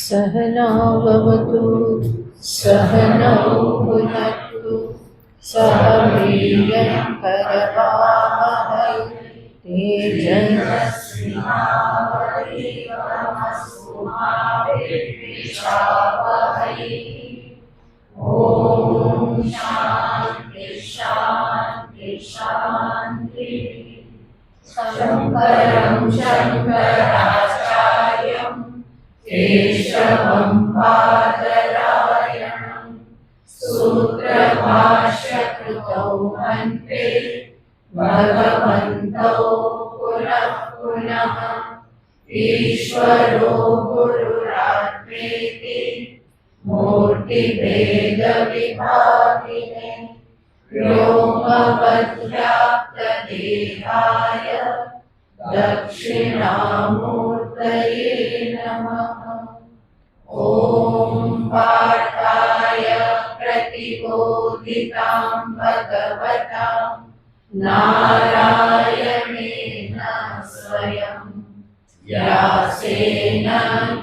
सहनावतु सहनौ भुनक्तु सह वीर्यं करवावहै तेजस्विनावधीतमस्तु मा विद्विषावहै। ॐ शान्ति शान्ति शान्ति। शङ्करं शङ्कराचार्यं केशवं बादरायणं सूत्रभाष्यकृतौ वन्दे भगवन्तौ पुनः पुनः। ईश्वरो गुरुरात्मेति मूर्तिभेदविभागिने व्योमवद्व्याप्तदेहाय दक्षिणामूर्तये नमः। ॐ पार्थाय प्रतिबोधितां भगवता नारायणेन स्वयं व्यासेन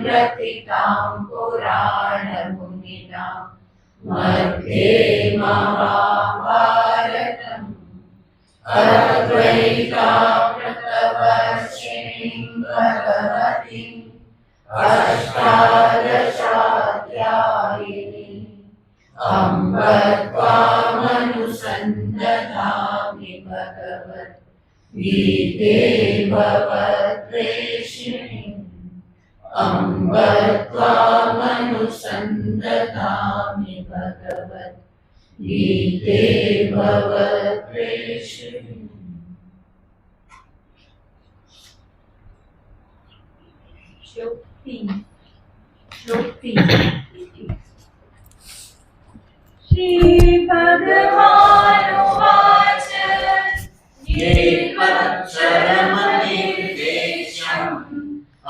ग्रथितां पुराणमुनिना मध्ये महाभारतम् अद्वैतामृतवर्षिणीं भगवतीम् अष्टादशाध्यायिनीम् अम्ब त्वामनुसन्दधामि भगवद्गीते भवद्वेषिणीम् अम्ब त्वामनुसन्दधामि भगवद्गीते भवद्वेषिणीम्। श्री भगवानुवाच येऽक्षरमनिर्देशम्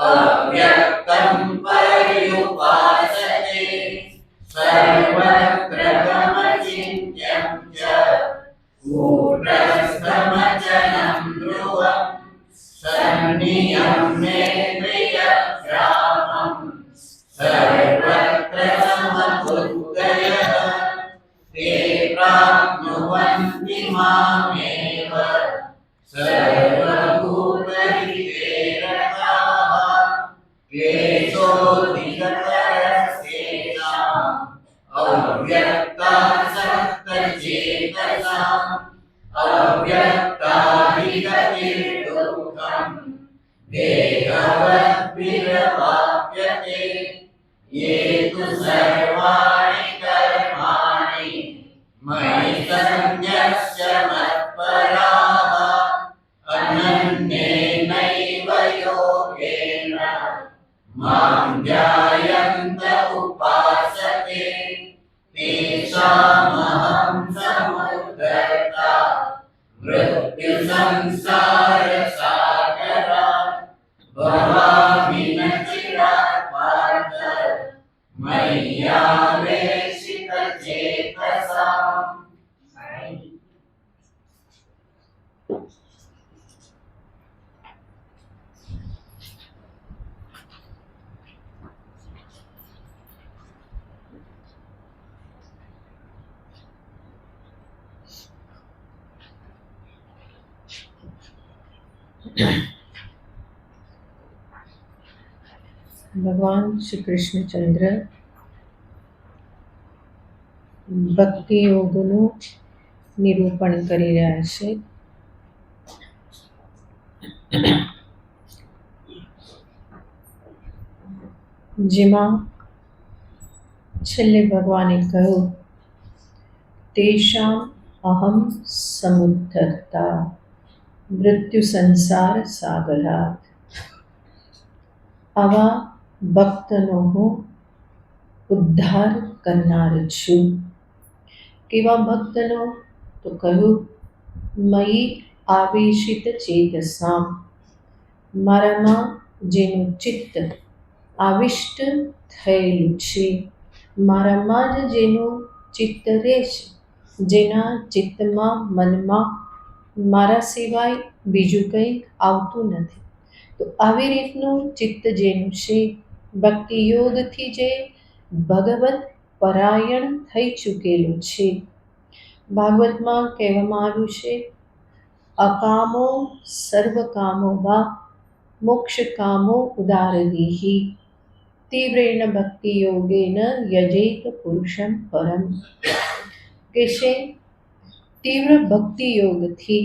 अव्यक्तं पर्युपासते सर्वत्र गमचिन्त्यं च कूटस्थमचलं ध्रुवम् सन्नियम्येन्द्रियग्रामम् सर्वत्र समबुद्धयः ते प्राप्नुवन्ति मामेव सर्वभूतहिते रताः। क्लेशोऽधिकतरस्तेषाम् अव्यक्तासक्तचेतसाम् अव्यक्ताभिगतिर्दुःखम् देहवद्भिरवाप्यते। ये तु सर्वाणि कर्माणि मयि सन्न्यस्य मत्पराः अनन्येनैव योगेन मां ध्यायन्त उपासते तेषामहं समुद्धर्ता मृत्युसंसारसागरात् भवामि न चिरात् पार्थ मय्यावेशितचेतसाम्। ભગવાન શ્રી કૃષ્ણચંદ્ર ભક્તિ યોગનું નિરૂપણ કરી રહ્યા છે. જેમાં છેલ્લે ભગવાને કહ્યું તેષામ અહમ સમુદ્ધતા મૃત્યુ સંસાર સાગરાત. આવા ભક્તનો હું ઉદ્ધાર કરનાર છું. કેવા ભક્તનો? તો કહ્યું મયી આવેશિત ચેતસામ, મારામાં જેનું ચિત્ત આવિષ્ટ થયેલું છે, મારામાં જ જેનું ચિત્ત રહે છે, જેના ચિત્તમાં મનમાં મારા સિવાય બીજું કંઈક આવતું નથી. તો આવી રીતનું ચિત્ત જેનું છે, ભક્તિ યોગથી જે ભગવત પરાયણ થઈ ચૂકેલું છે. ભાગવતમાં કહેવામાં આવ્યું છે, અકામો સર્વ કામો વા મોક્ષ કામો ઉદારદીહિ તીવ્રેણ ભક્તિ યોગેન યજેત પુરુષમ પરમ. કે છે તીવ્ર ભક્તિ યોગથી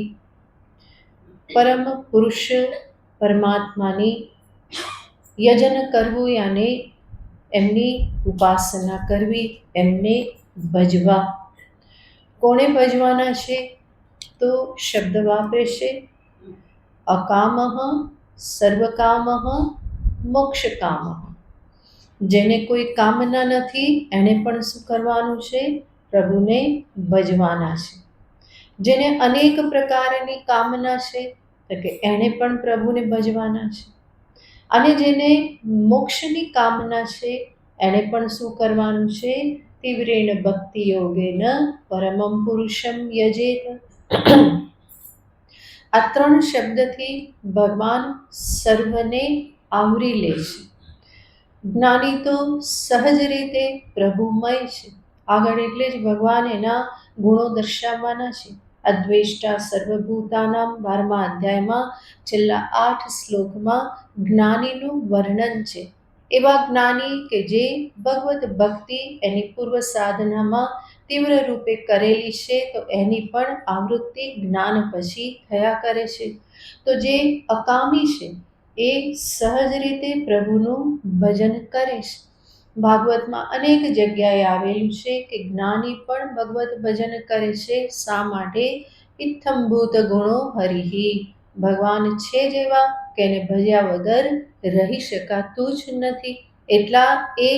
પરમ પુરુષ પરમાત્માની યજન કરવું, યાને એમની ઉપાસના કરવી, એમને ભજવા. કોણે ભજવાના છે? તો શબ્દ વાપરે છે અકામઃ સર્વકામઃ મોક્ષકામઃ. જેને કોઈ કામના નથી એને પણ શું કરવાનું છે? પ્રભુને ભજવાના છે. જેને અનેક પ્રકારની કામના છે તો કે એને પણ પ્રભુને ભજવાના છે. અને જેને મોક્ષની કામના છે એને પણ શું કરવાનું છે? તીવ્રેણ ભક્તિ યોગેન પરમમ પુરુષમ યજેત. આ ત્રણ શબ્દથી ભગવાન સર્વને આવરી લે છે. જ્ઞાની તો સહજ રીતે પ્રભુમય છે. આગળ એટલે જ ભગવાન એના ગુણો દર્શાવવાના છે. અદ્વેષ્ટા સર્વભૂતાનામ 12મા અધ્યાયમાં છેલ્લા 8 શ્લોકમાં જ્ઞાનીનું વર્ણન છે. એવા જ્ઞાની કે જે ભગવત ભક્તિ એની પૂર્વ સાધનામાં તીવ્ર રૂપે કરેલી છે, તો એની પણ આવૃત્તિ જ્ઞાન પછી થયા કરે છે. તો જે અકામી છે એ સહજ રીતે પ્રભુનું ભજન કરે છે. ભાગવતમાં અનેક જગ્યાએ આવેલું છે કે જ્ઞાની પણ ભગવત ભજન કરે છે. શા માટે? ઇત્થંભૂત ગુણો હરિહિ. ભગવાન છે જેવા કે એને ભજ્યા વગર રહી શકાતું જ નથી. એટલા એ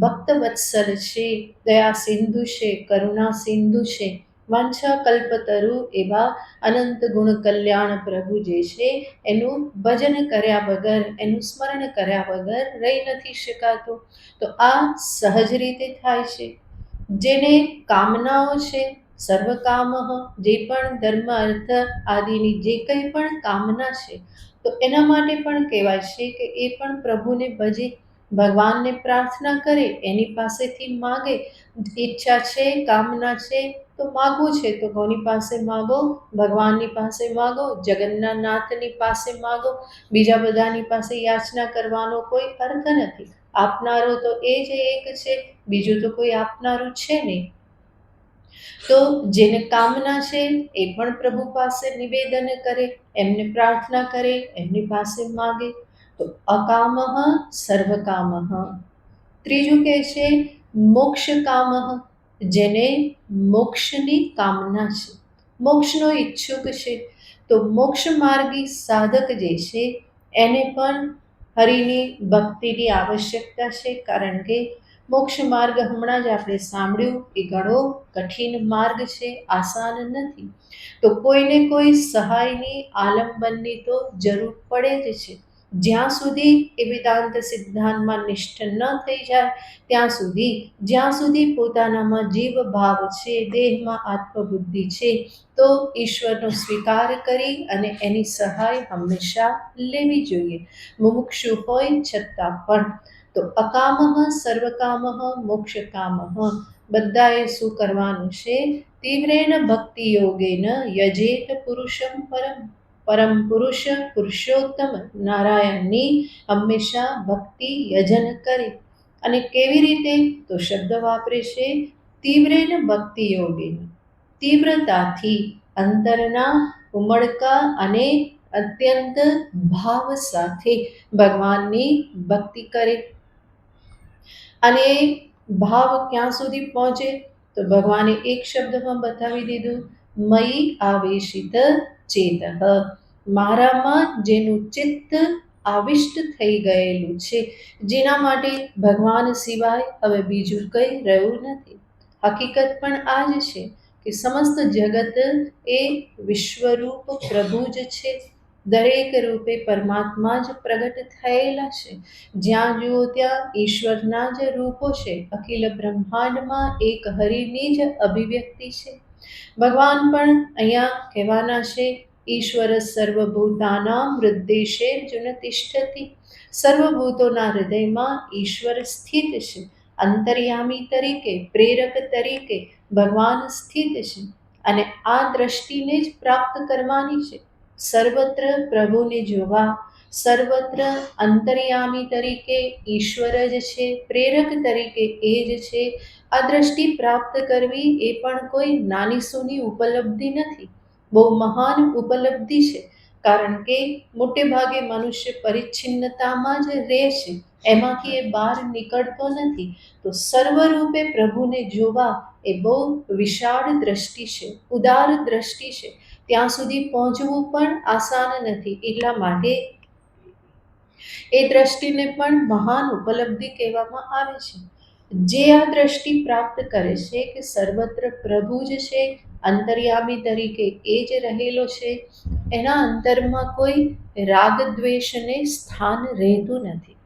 ભક્ત વત્સલ છે, દયા સિંધુ છે, કરુણા સિંધુ છે. વાંછા કલ્પતરુ એવા અનંત ગુણ કલ્યાણ પ્રભુ જે છે એનું ભજન કર્યા વગર, એનું સ્મરણ કર્યા વગર રહી નથી શકાતું. તો આ સહજ રીતે થાય છે. જેને કામનાઓ છે, સર્વકામઃ, જે પણ ધર્મ અર્થ આદિની જે કંઈ પણ કામના છે, તો એના માટે પણ કહેવાય છે કે એ પણ પ્રભુને ભજે, ભગવાનને પ્રાર્થના કરે, એની પાસેથી માગે. ઈચ્છા છે, કામના છે તો માગવું છે તો કોની પાસે માગો? ભગવાનની પાસે માગો, જગન્નાથની પાસે માગો. બીજા બધાની પાસે યાચના કરવાનો કોઈ અર્થ નથી. આપનારો તો એ જ એક છે, બીજું તો કોઈ આપનારું છે નહીં. તો જેને કામના છે એ પણ પ્રભુ પાસે નિવેદન કરે, એમને પ્રાર્થના કરે, એમની પાસે માગે. તો અકામઃ સર્વકામઃ. ત્રીજું કહે છે મોક્ષકામઃ. જેને મોક્ષની કામના છે, મોક્ષનો ઈચ્છુક છે, તો મોક્ષ માર્ગી સાધક જે છે એને પણ હરિની ભક્તિની આવશ્યકતા છે. કારણ કે મોક્ષ માર્ગ હમણાં જ આપણે સાંભળ્યું એ ઘણો કઠિન માર્ગ છે, આસાન નથી. તો કોઈને કોઈ સહાયની, આલંબનની તો જરૂર પડે જ છે. જ્યાં સુધી એ વેદાંત સિદ્ધાંતમાં નિષ્ઠ ન થઈ જાય ત્યાં સુધી, જ્યાં સુધી પોતાનામાં જીવ ભાવ છે, દેહમાં આત્મબુદ્ધિ છે, તો ઈશ્વરનો સ્વીકાર કરી અને એની સહાય હંમેશા લેવી જોઈએ, મુમુક્ષુ હોય છતાં પણ. તો અકામઃ સર્વકામઃ મોક્ષકામઃ. બધાએ શું કરવાનું છે? તીવ્રેણ ભક્તિ યોગેન યજેત પુરુષમ પરમ. પરમ પુરુષ પુરુષોત્તમ નારાયણની હંમેશા ભક્તિ યજન કરે. અને કેવી રીતે? તો શબ્દ વાપરે છે તીવ્રેણ ભક્તિ યોગેન. તીવ્રતાથી, અંતરના ઉમળકા અને અત્યંત ભાવ સાથે ભગવાનની ભક્તિ કરે. અને ભાવ ક્યાં સુધી પહોંચે? તો ભગવાને એક શબ્દમાં બતાવી દીધું, મયી આવેશિત ચેતઃ. મારામાં જેનું ચિત્ત આવિષ્ટ થઈ ગયેલું છે, જેના માટે ભગવાન સિવાય હવે બીજું કંઈ રહ્યું નથી. હકીકત પણ આ જ છે કે સમસ્ત જગત એ વિશ્વરૂપ પ્રભુ જ છે. દરેક રૂપે પરમાત્મા જ પ્રગટ થયેલા છે. જ્યાં જુઓ ત્યાં ઈશ્વરના જ રૂપો છે. અખિલ બ્રહ્માંડમાં એક હરિની જ અભિવ્યક્તિ છે. ભગવાન પણ અહીંયા કહેવાના છે ઈશ્વર સર્વભૂતાનાં હૃદ્દેશેર્જુન તિષ્ઠતિ. સર્વભૂતોના હૃદયમાં ઈશ્વર સ્થિત છે. અંતર્યામી તરીકે, પ્રેરક તરીકે ભગવાન સ્થિત છે અને આ દ્રષ્ટિને જ પ્રાપ્ત કરવાની છે. સર્વત્ર પ્રભુને જોવા, સર્વત્ર અંતર્યામી તરીકે ઈશ્વર જ છે, પ્રેરક તરીકે એ જ છે. આ દ્રષ્ટિ પ્રાપ્ત કરવી એ પણ કોઈ નાની સૂની ઉપલબ્ધિ નથી, બહુ મહાન ઉપલબ્ધિ છે. કારણ કે મોટે ભાગે મનુષ્ય પરિચ્છિન્નતામાં જ રહે છે, એમાંથી એ બહાર નીકળતો નથી. તો સર્વરૂપે પ્રભુને જોવા એ બહુ વિશાળ દ્રષ્ટિ છે, ઉદાર દ્રષ્ટિ છે. ત્યાં સુધી પહોંચવું પણ આસાન નથી. એટલા માટે એ દ્રષ્ટિને પણ મહાન ઉપલબ્ધિ કહેવામાં આવે છે. જે આ દ્રષ્ટિ પ્રાપ્ત કરે છે કે સર્વત્ર પ્રભુ જ છે, અંતર્યામી તરીકે એ જ રહેલો છે, એના અંતરમાં કોઈ રાગ દ્વેષને સ્થાન રહેતું નથી.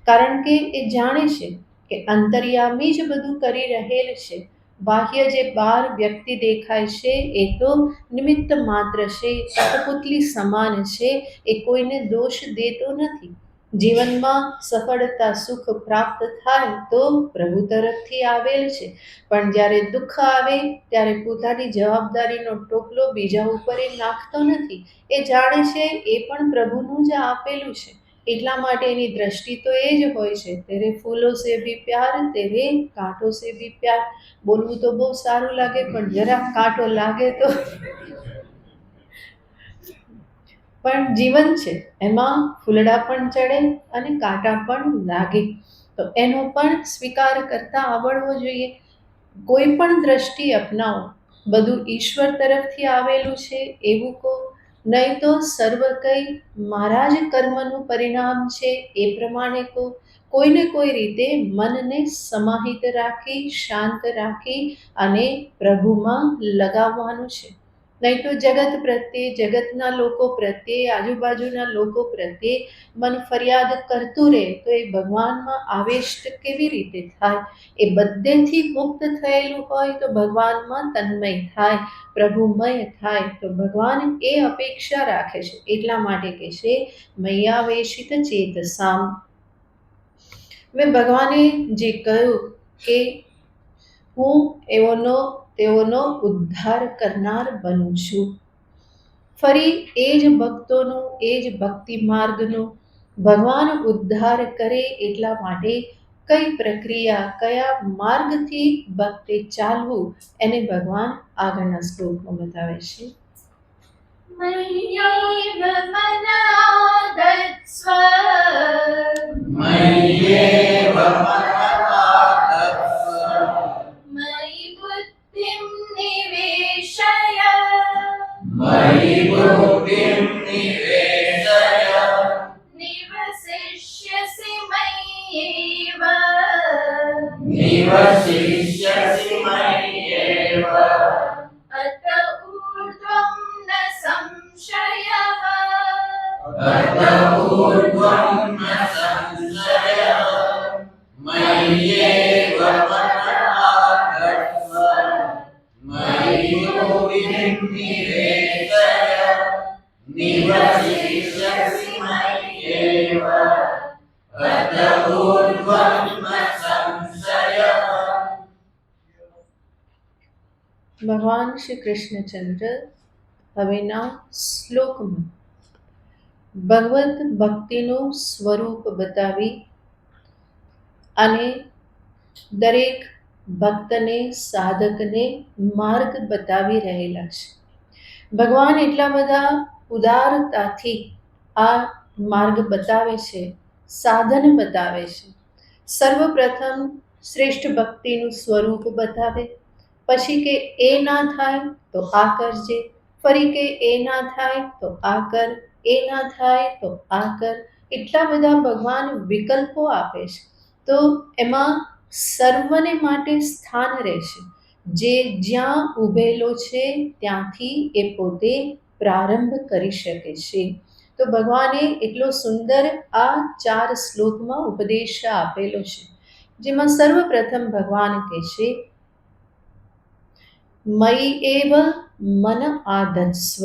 કારણ કે એ જાણે છે કે અંતર્યામી જ બધું કરી રહેલ છે. બાહ્ય જે બહાર વ્યક્તિ દેખાય છે એ તો નિમિત્ત માત્ર છે, કઠપુતલી સમાન છે, એ કોઈને દોષ દેતો નથી. જીવનમાં સફળતા સુખ પ્રાપ્ત થાય તો પ્રભુ તરફથી આવેલ છે, પણ જ્યારે દુઃખ આવે ત્યારે પોતાની જવાબદારીનો ટોપલો બીજા ઉપર એ નાખતો નથી. એ જાણે છે એ પણ પ્રભુનું જ આપેલું છે. એટલા માટે એની દ્રષ્ટિ તો એ જ હોય છે, તેરે ફૂલો સે ભી પ્યાર, તેરે કાંટો સે ભી પ્યાર. બોલવું તો બહુ સારું લાગે, પણ જરા કાંટો લાગે તો પણ જીવન છે, એમાં ફૂલડા પણ ચડે અને કાંટા પણ લાગે, તો એનો પણ સ્વીકાર કરતા આવડવો જોઈએ. કોઈ પણ દ્રષ્ટિ અપનાવો, બધું ઈશ્વર તરફથી આવેલું છે એવું કહો, નહીં તો સર્વ કંઈ મારા જ કર્મનું પરિણામ છે એ પ્રમાણે કહો. કોઈને કોઈ રીતે મનને સમાહિત રાખી, શાંત રાખી અને પ્રભુમાં લગાવવાનું છે. નહીં તો જગત પ્રત્યે, જગતના લોકો પ્રત્યે, આજુબાજુના લોકો પ્રત્યે મન ફરિયાદ કરતું રહે તો એ ભગવાનમાં આવેષ્ટ કેવી રીતે થાય? એ બધેથી મુક્ત થયેલું હોય તો ભગવાનમાં તન્મય થાય, પ્રભુમય થાય. તો ભગવાન એ અપેક્ષા રાખે છે. એટલા માટે કહે છે મય્યાવેશિત ચેતસામ. હવે ભગવાને જે કહ્યું કે હું તેઓનો ઉદ્ધાર કરનાર બનું છું. ફરી એ જ ભક્તોનો, એ જ ભક્તિ માર્ગનો ભગવાન ઉદ્ધાર કરે. એટલા માટે કઈ પ્રક્રિયા, કયા માર્ગથી ભક્તે ચાલવું એને ભગવાન આગળના શ્લોકમાં બતાવે છે. मय्यैव मनादत्स्व मय्येव मनमादत्स्व मयि बुद्धिं निवेशय मयि बुद्धिं निवेशय निवसिष्यसि मय्येव निवसिष्यसि मय्येव अत ऊर्ध्वं न संशयः अत ऊर्ध्वं न संशयः मय्येव मनमादत्स्व मयि बुद्धिं निवेशय निवसिष्यसि मय्येव अत ऊर्ध्वं न संशयः. ભગવાન શ્રી કૃષ્ણચંદ્ર હવેના શ્લોકમાં ભગવત ભક્તિનું સ્વરૂપ બતાવી અને દરેક ભક્તને, સાધકને માર્ગ બતાવી રહેલા છે. ભગવાન એટલા બધા ઉદારતાથી આ માર્ગ બતાવે છે, સાધન બતાવે છે. સર્વપ્રથમ શ્રેષ્ઠ ભક્તિનું સ્વરૂપ બતાવે, પછી કે એ ના થાય તો આ કરજે, ફરી કે એ ના થાય તો આ કર, એ ના થાય તો આ કર. એટલા બધા ભગવાન વિકલ્પો આપે છે. તો એમાં સર્વને માટે સ્થાન રહેશે. જે જ્યાં ઊભેલો છે ત્યાંથી એ પોતે પ્રારંભ કરી શકે છે. તો ભગવાને એટલો સુંદર આ 4 શ્લોકમાં ઉપદેશ આપેલો છે, જેમાં સર્વપ્રથમ ભગવાન કહે છે મયી એવ મન આધત્સ્વ.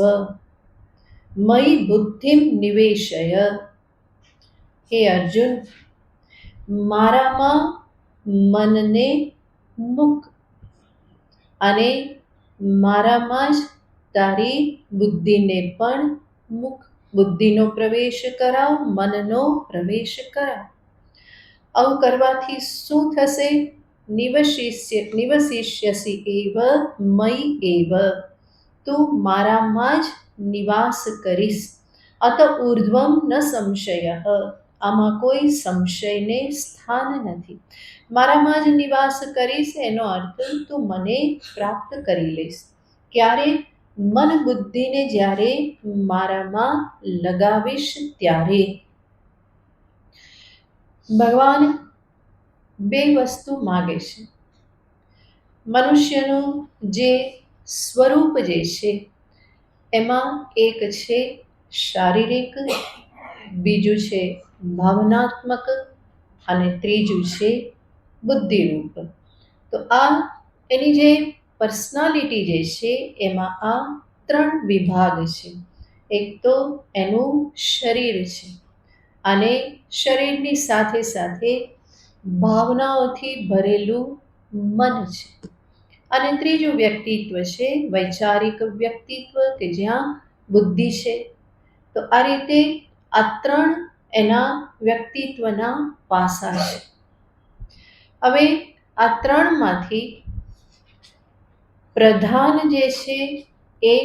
મયી બુદ્ધિમ નિવેશય. હે અર્જુન, મારામાં મનને મૂક અને મારામાં જ તારી બુદ્ધિને પણ મૂક. બુદ્ધિનો પ્રવેશ કરાવ, મનનો પ્રવેશ કરાવ. આવું કરવાથી શું થશે? નિવસિષ્યસી એવ મયી એવ. તું મારામાં જ નિવાસ કરીશ. અત ઉર્ધ્વમ ન સંશય. આમાં કોઈ સંશયને સ્થાન નથી. મારામાં જ નિવાસ કરીશ એનો અર્થ તું મને પ્રાપ્ત કરી લઈશ. ક્યારે? મન બુદ્ધિને જ્યારે મારામાં લગાવીશ ત્યારે. ભગવાન બે વસ્તુ માગે છે. મનુષ્યનું જે સ્વરૂપ જે છે એમાં એક છે શારીરિક, બીજું છે ભાવનાત્મક અને ત્રીજું છે બુદ્ધિરૂપ. તો આ એની જે પર્સનાલિટી જે છે એમાં આ ત્રણ વિભાગ છે. એક તો એનું શરીર છે અને શરીરની સાથે સાથે ભાવનાઓથી ભરેલું મન છે. અને ત્રીજું વ્યક્તિત્વ છે વૈચારિક વ્યક્તિત્વ કે જ્યાં બુદ્ધિ છે. તો આ રીતે આ ત્રણ એના વ્યક્તિત્વના પાસા છે. હવે આ ત્રણમાંથી પ્રધાન જે છે એ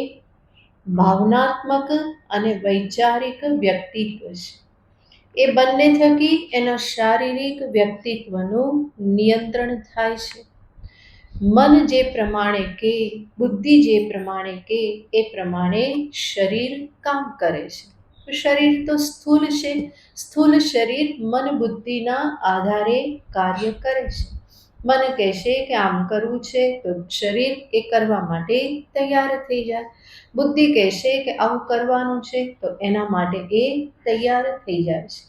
ભાવનાત્મક અને વૈચારિક વ્યક્તિત્વ છે. એ બંને થકી એના શારીરિક વ્યક્તિત્વનું નિયંત્રણ થાય છે. મન જે પ્રમાણે કે, બુદ્ધિ જે પ્રમાણે કે એ પ્રમાણે શરીર કામ કરે છે. શરીર તો સ્થૂલ છે. સ્થૂલ શરીર મન બુદ્ધિના આધારે કાર્ય કરે છે. મન કહેશે કે આમ કરવું છે તો શરીર એ કરવા માટે તૈયાર થઈ જાય. બુદ્ધિ કહેશે કે આવું કરવાનું છે તો એના માટે એ તૈયાર થઈ જાય છે.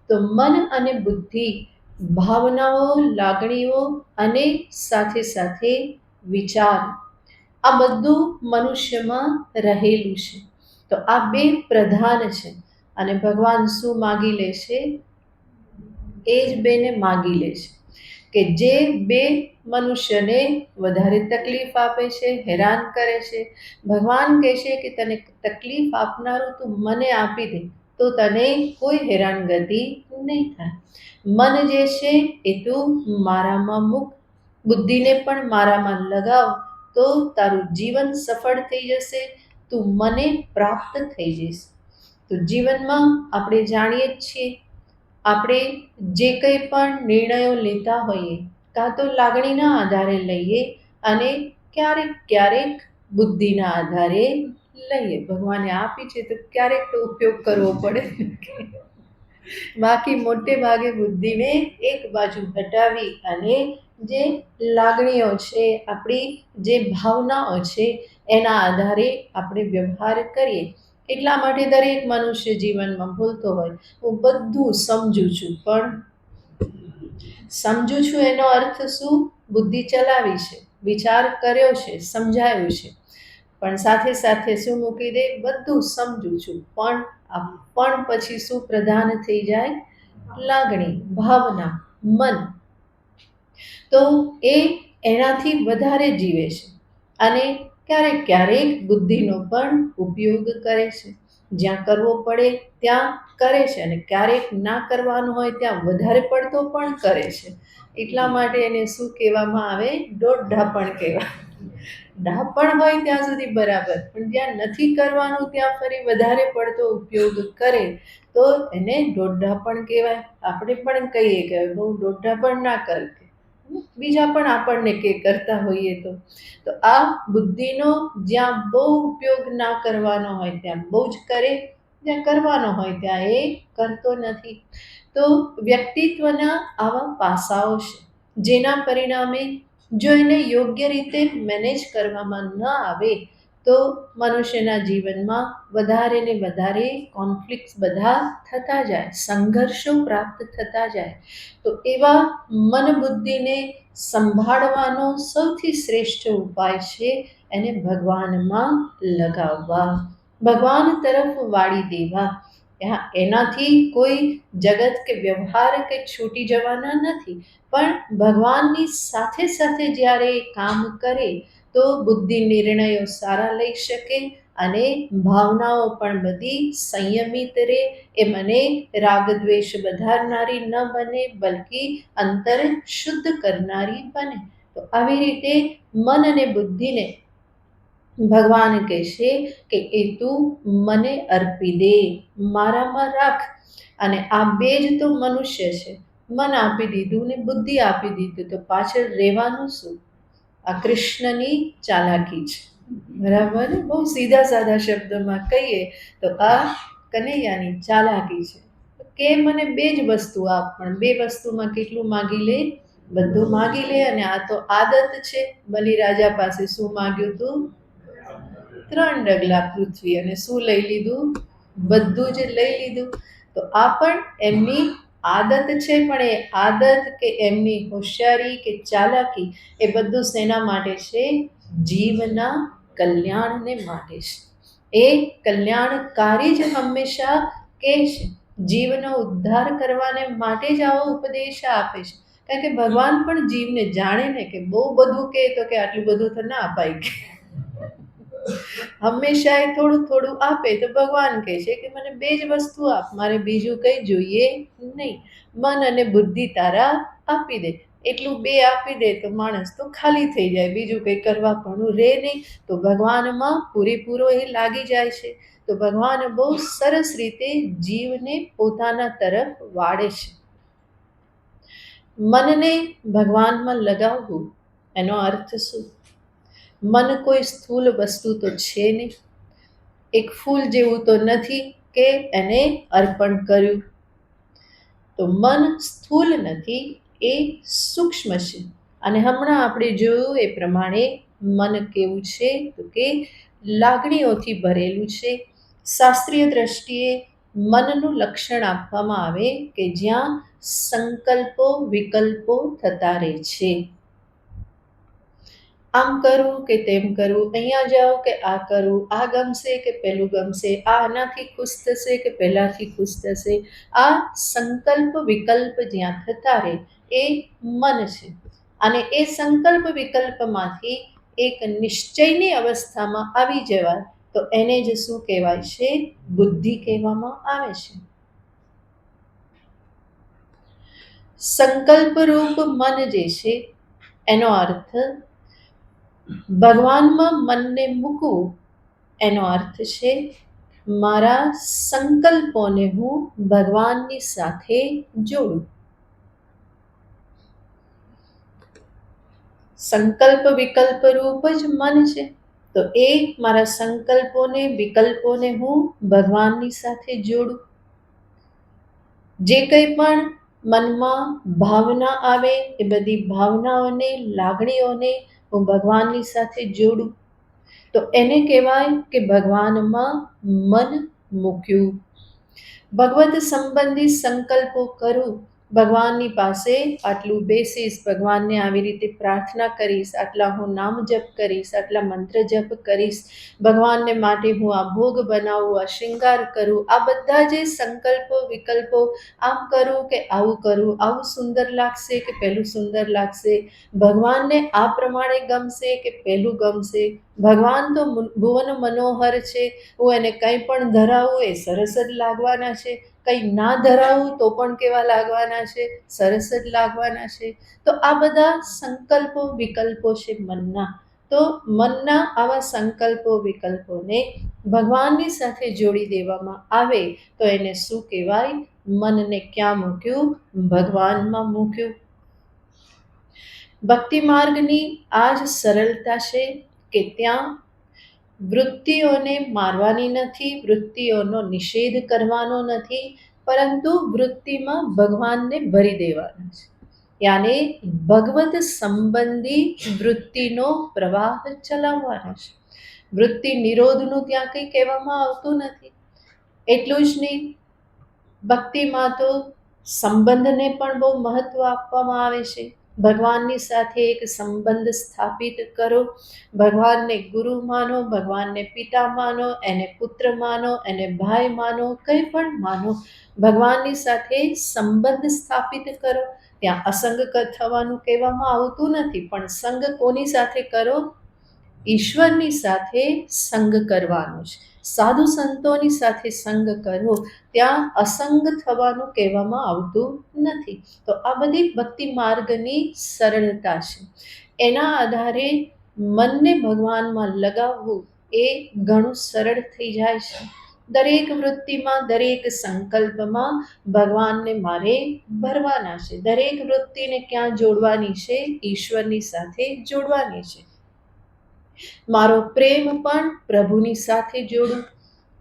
તો મન અને બુદ્ધિ, ભાવનાઓ, લાગણીઓ અને સાથે સાથે વિચાર, આ બધું મનુષ્યમાં રહેલું છે. તો આ બે પ્રધાન છે. અને ભગવાન શું માગી લે છે? એ જ બેને માગી લે છે કે જે બે મનુષ્યને વધારે તકલીફ આપે છે, હેરાન કરે છે. ભગવાન કહે છે કે તને તકલીફ આપનારું તું મને આપી દે તો તને કોઈ હેરાનગતિ નહીં થાય. મન જે છે એ તું મારામાં મૂક, બુદ્ધિને પણ મારામાં લગાવ તો તારું જીવન સફળ થઈ જશે. તું મને પ્રાપ્ત થઈ જઈશ. તો જીવનમાં આપણે જાણીએ જ છીએ, આપણે જે કંઈ પણ નિર્ણયો લેતા હોઈએ કાં તો લાગણીના આધારે લઈએ અને ક્યારેક ક્યારેક બુદ્ધિના આધારે લઈએ. ભગવાને આપી છે તો ક્યારેક તો ઉપયોગ કરવો પડે. બાકી મોટે ભાગે બુદ્ધિને એક બાજુ હટાવી અને જે લાગણીઓ છે, આપણી જે ભાવનાઓ છે એના આધારે આપણે વ્યવહાર કરીએ. એટલા માટે દરેક મનુષ્ય જીવનમાં બોલતો હોય હું બધું સમજું છું, પણ સમજું છું એનો અર્થ શું? બુદ્ધિ ચલાવી છે, વિચાર કર્યો છે, સમજાયું છે, પણ સાથે સાથે શું મૂકી દે? બધું સમજું છું, પણ પછી શું પ્રધાન થઈ જાય? લાગણી, ભાવના, મન. તો એ એનાથી વધારે જીવે છે અને ક્યારેક ક્યારેક બુદ્ધિનો પણ ઉપયોગ કરે છે. જ્યાં કરવો પડે ત્યાં કરે છે અને ક્યારેક ના કરવાનું હોય ત્યાં વધારે પડતો પણ કરે છે. એટલા માટે એને શું કહેવામાં આવે? દોઢાપણ કહેવાય. ડાપણ હોય ત્યાં સુધી બરાબર, પણ જ્યાં નથી કરવાનું ત્યાં ફરી વધારે પડતો ઉપયોગ કરે તો એને દોઢાપણ કહેવાય. આપણે પણ કહીએ કે બહુ દોઢાપણ ના કર, બીજા પણ આપણને કે કરતા હોઈએ તો આ બુદ્ધિનો જ્યાં બહુ ઉપયોગ ના કરવાનો હોય ત્યાં બહુ જ કરે, જ્યાં કરવાનો હોય ત્યાં એ કરતો નથી. તો વ્યક્તિત્વના આવા પાસાઓ છે જેના પરિણામે જો એને યોગ્ય રીતે મેનેજ કરવામાં ન આવે તો મનુષ્યના જીવનમાં વધારે ને વધારે કોન્ફ્લિક્ટ્સ બધા થતા જાય, સંઘર્ષો પ્રાપ્ત થતા જાય. તો એવા મન બુદ્ધિને સંભાળવાનો સૌથી શ્રેષ્ઠ ઉપાય છે એને ભગવાનમાં લગાવવા. ભગવાન તરફ વાળી દેવા. એનાથી કોઈ જગત કે વ્યવહાર કે છૂટી જવાના નથી, પણ ભગવાનની સાથે સાથે જ્યારે એ કામ કરે તો બુદ્ધિ નિર્ણયો સારા લઈ શકે અને ભાવનાઓ પણ બધી સંયમિત રહે. એ મને રાગદ્વેષ વધારનારી ન બને, બલ્કિ અંતર શુદ્ધ કરનારી બને. તો આવી રીતે મન અને બુદ્ધિને ભગવાન કહેશે કે એ તું મને અર્પી દે, મારામાં રાખ. અને આ બે જ તો મનુષ્ય છે. મન આપી દીધું ને બુદ્ધિ આપી દીધું તો પાછળ રહેવાનું શું? આ કૃષ્ણની ચાલાકી છે. બરાબર ને? બહુ સીધા સાધા શબ્દોમાં કહીએ તો આ કનૈયાની ચાલાકી છે કે મને બે જ વસ્તુ આપ, પણ બે વસ્તુમાં કેટલું માગી લે? બધું માગી લે. અને આ તો આદત છે. બલિરાજા પાસે શું માગ્યું હતું? 3 ડગલા પૃથ્વી. અને શું લઈ લીધું? બધું જ લઈ લીધું. તો આ પણ એમની આદત છે, પણ એ આદત કે એમની હોશિયારી કે ચાલાકી એ બધું શેના માટે છે? જીવના કલ્યાણને માટે છે. એ કલ્યાણકારી જ હંમેશા કહે છે. જીવનો ઉદ્ધાર કરવાને માટે જ આવો ઉપદેશ આપે છે. કારણ કે ભગવાન પણ જીવને જાણે ને કે બહુ બધું કહે તો કે આટલું બધું તો ના અપાય કે હંમેશા એ થોડું થોડું આપે તો ભગવાન કહે છે કે મને બે જ વસ્તુ આપ, મારે બીજું કંઈ જોઈએ નહીં. મન અને બુદ્ધિ તારા આપી દે. એટલું બે આપી દે તો માણસ તો ખાલી થઈ જાય, બીજું કંઈ કરવા પણ રહે નહીં. તો ભગવાનમાં પૂરેપૂરો એ લાગી જાય છે. તો ભગવાન બહુ સરસ રીતે જીવને પોતાના તરફ વાળે છે. મનને ભગવાનમાં લગાવવું એનો અર્થ શું? મન કોઈ સ્થૂળ વસ્તુ તો છે નહીં. એક ફૂલ જેવું તો નથી કે એને અર્પણ કર્યું. તો મન સ્થૂળ નથી, એ સૂક્ષ્મ છે. અને હમણાં આપણે જોયું એ પ્રમાણે મન કેવું છે? તો કે લાગણીઓથી ભરેલું છે. શાસ્ત્રીય દ્રષ્ટિએ મનનું લક્ષણ આપવામાં આવે કે જ્યાં સંકલ્પો વિકલ્પો થતા રહે છે. આમ કરું કે તેમ કરું, અહીંયા જાઓ કે આ કરું, આ ગમશે કે પેલું ગમશે, આ આનાથી ખુશ થશે કે પેલાથી ખુશ થશે. આ સંકલ્પ વિકલ્પ જ્યાં થતા રહે એ મન છે. અને એ સંકલ્પ વિકલ્પમાંથી એક નિશ્ચયની અવસ્થામાં આવી જવાય તો એને જ શું કહેવાય છે? બુદ્ધિ કહેવામાં આવે છે. સંકલ્પરૂપ મન જે છે એનો અર્થ ભગવાનમાં મનને મૂકવું. એનો અર્થ છે મારા સંકલ્પોને હું ભગવાનની સાથે જોડું. સંકલ્પ વિકલ્પ રૂપ જ મન છે. તો એ મારા સંકલ્પોને વિકલ્પોને હું ભગવાનની સાથે જોડું. જે કંઈ પણ મનમાં ભાવના આવે એ બધી ભાવનાઓને, લાગણીઓને હું ભગવાનની સાથે જોડું. તો એને કહેવાય કે ભગવાનમાં મન મૂક્યું. ભગવત સંબંધી સંકલ્પો કરું. ભગવાનની પાસે આટલું બેસીશ, ભગવાનને આવી રીતે પ્રાર્થના કરીશ, આટલા હું નામ જપ કરીશ, આટલા મંત્ર જપ કરીશ, ભગવાનને માટે હું આ ભોગ બનાવું, આ શૃંગાર કરું. આ બધા જે સંકલ્પો વિકલ્પો, આમ કરું કે આવું કરું, આવું સુંદર લાગશે કે પેલું સુંદર લાગશે, ભગવાનને આ પ્રમાણે ગમશે કે પેલું ગમશે. ભગવાન તો ભુવન મનોહર છે. હું એને કંઈ પણ ધરાવું એ સરસ જ લાગવાના છે, કંઈ ના ધરાવું તો પણ કેવા લાગવાના છે? સરસ જ લાગવાના છે. તો આ બધા સંકલ્પો વિકલ્પો છે મનના. તો મનના આવા સંકલ્પો વિકલ્પોને ભગવાનની સાથે જોડી દેવામાં આવે તો એને શું કહેવાય? મનને ક્યાં મૂક્યું? ભગવાનમાં મૂક્યું. ભક્તિ માર્ગની આ જ સરળતા છે કે ત્યાં વૃત્તિઓને મારવાની નથી, વૃત્તિઓનો નિષેધ કરવાનો નથી, પરંતુ વૃત્તિમાં ભગવાનને ભરી દેવાના છે. યાને ભગવત સંબંધી વૃત્તિનો પ્રવાહ ચલાવવાનો છે. વૃત્તિ નિરોધનું ત્યાં કંઈ કહેવામાં આવતું નથી. એટલું જ નહીં, ભક્તિમાં તો સંબંધને પણ બહુ મહત્વ આપવામાં આવે છે. ભગવાનની સાથે એક સંબંધ સ્થાપિત કરો. ભગવાનને ગુરુ માનો, ભગવાનને પિતા માનો, એને પુત્ર માનો, એને ભાઈ માનો, કંઈ પણ માનો. ભગવાનની સાથે સંબંધ સ્થાપિત કરો. ત્યાં અસંગ થવાનું કહેવામાં આવતું નથી, પણ સંગ કોની સાથે કરો? ઈશ્વરની સાથે સંગ કરવાનો છે. સાધુ સંતોની સાથે સંગ કરો, ત્યાં અસંગ થવાનું કહેવામાં આવતું નથી. તો આ બધી ભક્તિ માર્ગની સરળતા છે. એના આધારે મનને ભગવાનમાં લગાવવું એ ઘણું સરળ થઈ જાય છે. દરેક વૃત્તિમાં, દરેક સંકલ્પમાં ભગવાનને મારે ભરવાના છે. દરેક વૃત્તિને ક્યાં જોડવાની છે? ઈશ્વરની સાથે જોડવાની છે. મારો પ્રેમ પણ પ્રભુની સાથે જોડું.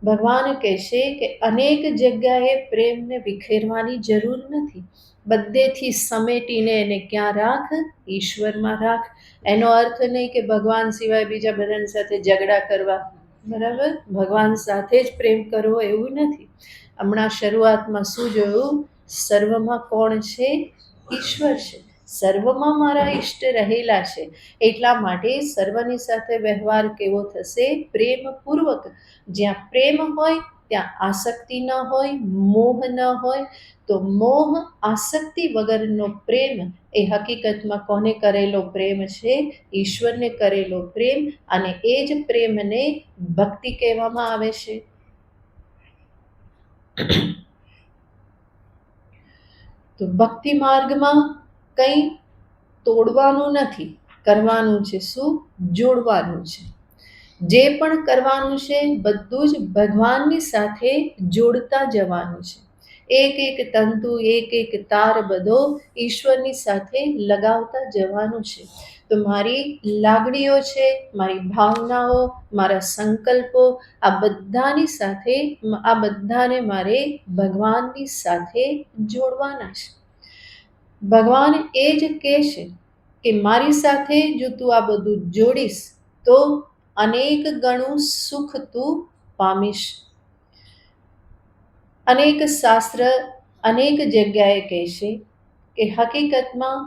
ભગવાન કહેશે કે અનેક જગ્યાએ પ્રેમને વિખેરવાની જરૂર નથી. બધેથી સમેટીને એને ક્યાં રાખ? ઈશ્વરમાં રાખ. એનો અર્થ નહીં કે ભગવાન સિવાય બીજા બધાની સાથે ઝઘડા કરવા, બરાબર? ભગવાન સાથે જ પ્રેમ કરવો એવું નથી. હમણાં શરૂઆતમાં શું જોયું? સર્વમાં કોણ છે? ઈશ્વર છે. સર્વમાં મારા ઈષ્ટ રહેલા છે. એટલા માટે સર્વની સાથે વ્યવહાર કેવો થશે? પ્રેમપૂર્વક. જ્યાં પ્રેમ હોય ત્યાં આસક્તિ ન હોય, મોહ ન હોય. તો મોહ, આસક્તિ વગરનો પ્રેમ એ હકીકતમાં કોને કરેલો પ્રેમ છે? ઈશ્વરને કરેલો પ્રેમ. અને એ જ પ્રેમને ભક્તિ કહેવામાં આવે છે. તો ભક્તિ માર્ગમાં કંઈ તોડવાનું નથી, કરવાનું છે શું? જોડવાનું છે. જે પણ કરવાનું છે બધું જ ભગવાનની સાથે જોડતા જવાનું છે. એક એક તંતુ, એક એક તાર બધો ઈશ્વરની સાથે લગાવતા જવાનું છે. તો મારી લાગણીઓ છે, મારી ભાવનાઓ, મારા સંકલ્પો, આ બધાની સાથે, આ બધાને મારે ભગવાનની સાથે જોડવાના છે. ભગવાન એ જ કહે છે કે મારી સાથે જો તું આ બધું જોડીશ તો અનેક ગણું સુખ તું પામીશ. અનેક શાસ્ત્ર અનેક જગ્યાએ કહેશે કે હકીકતમાં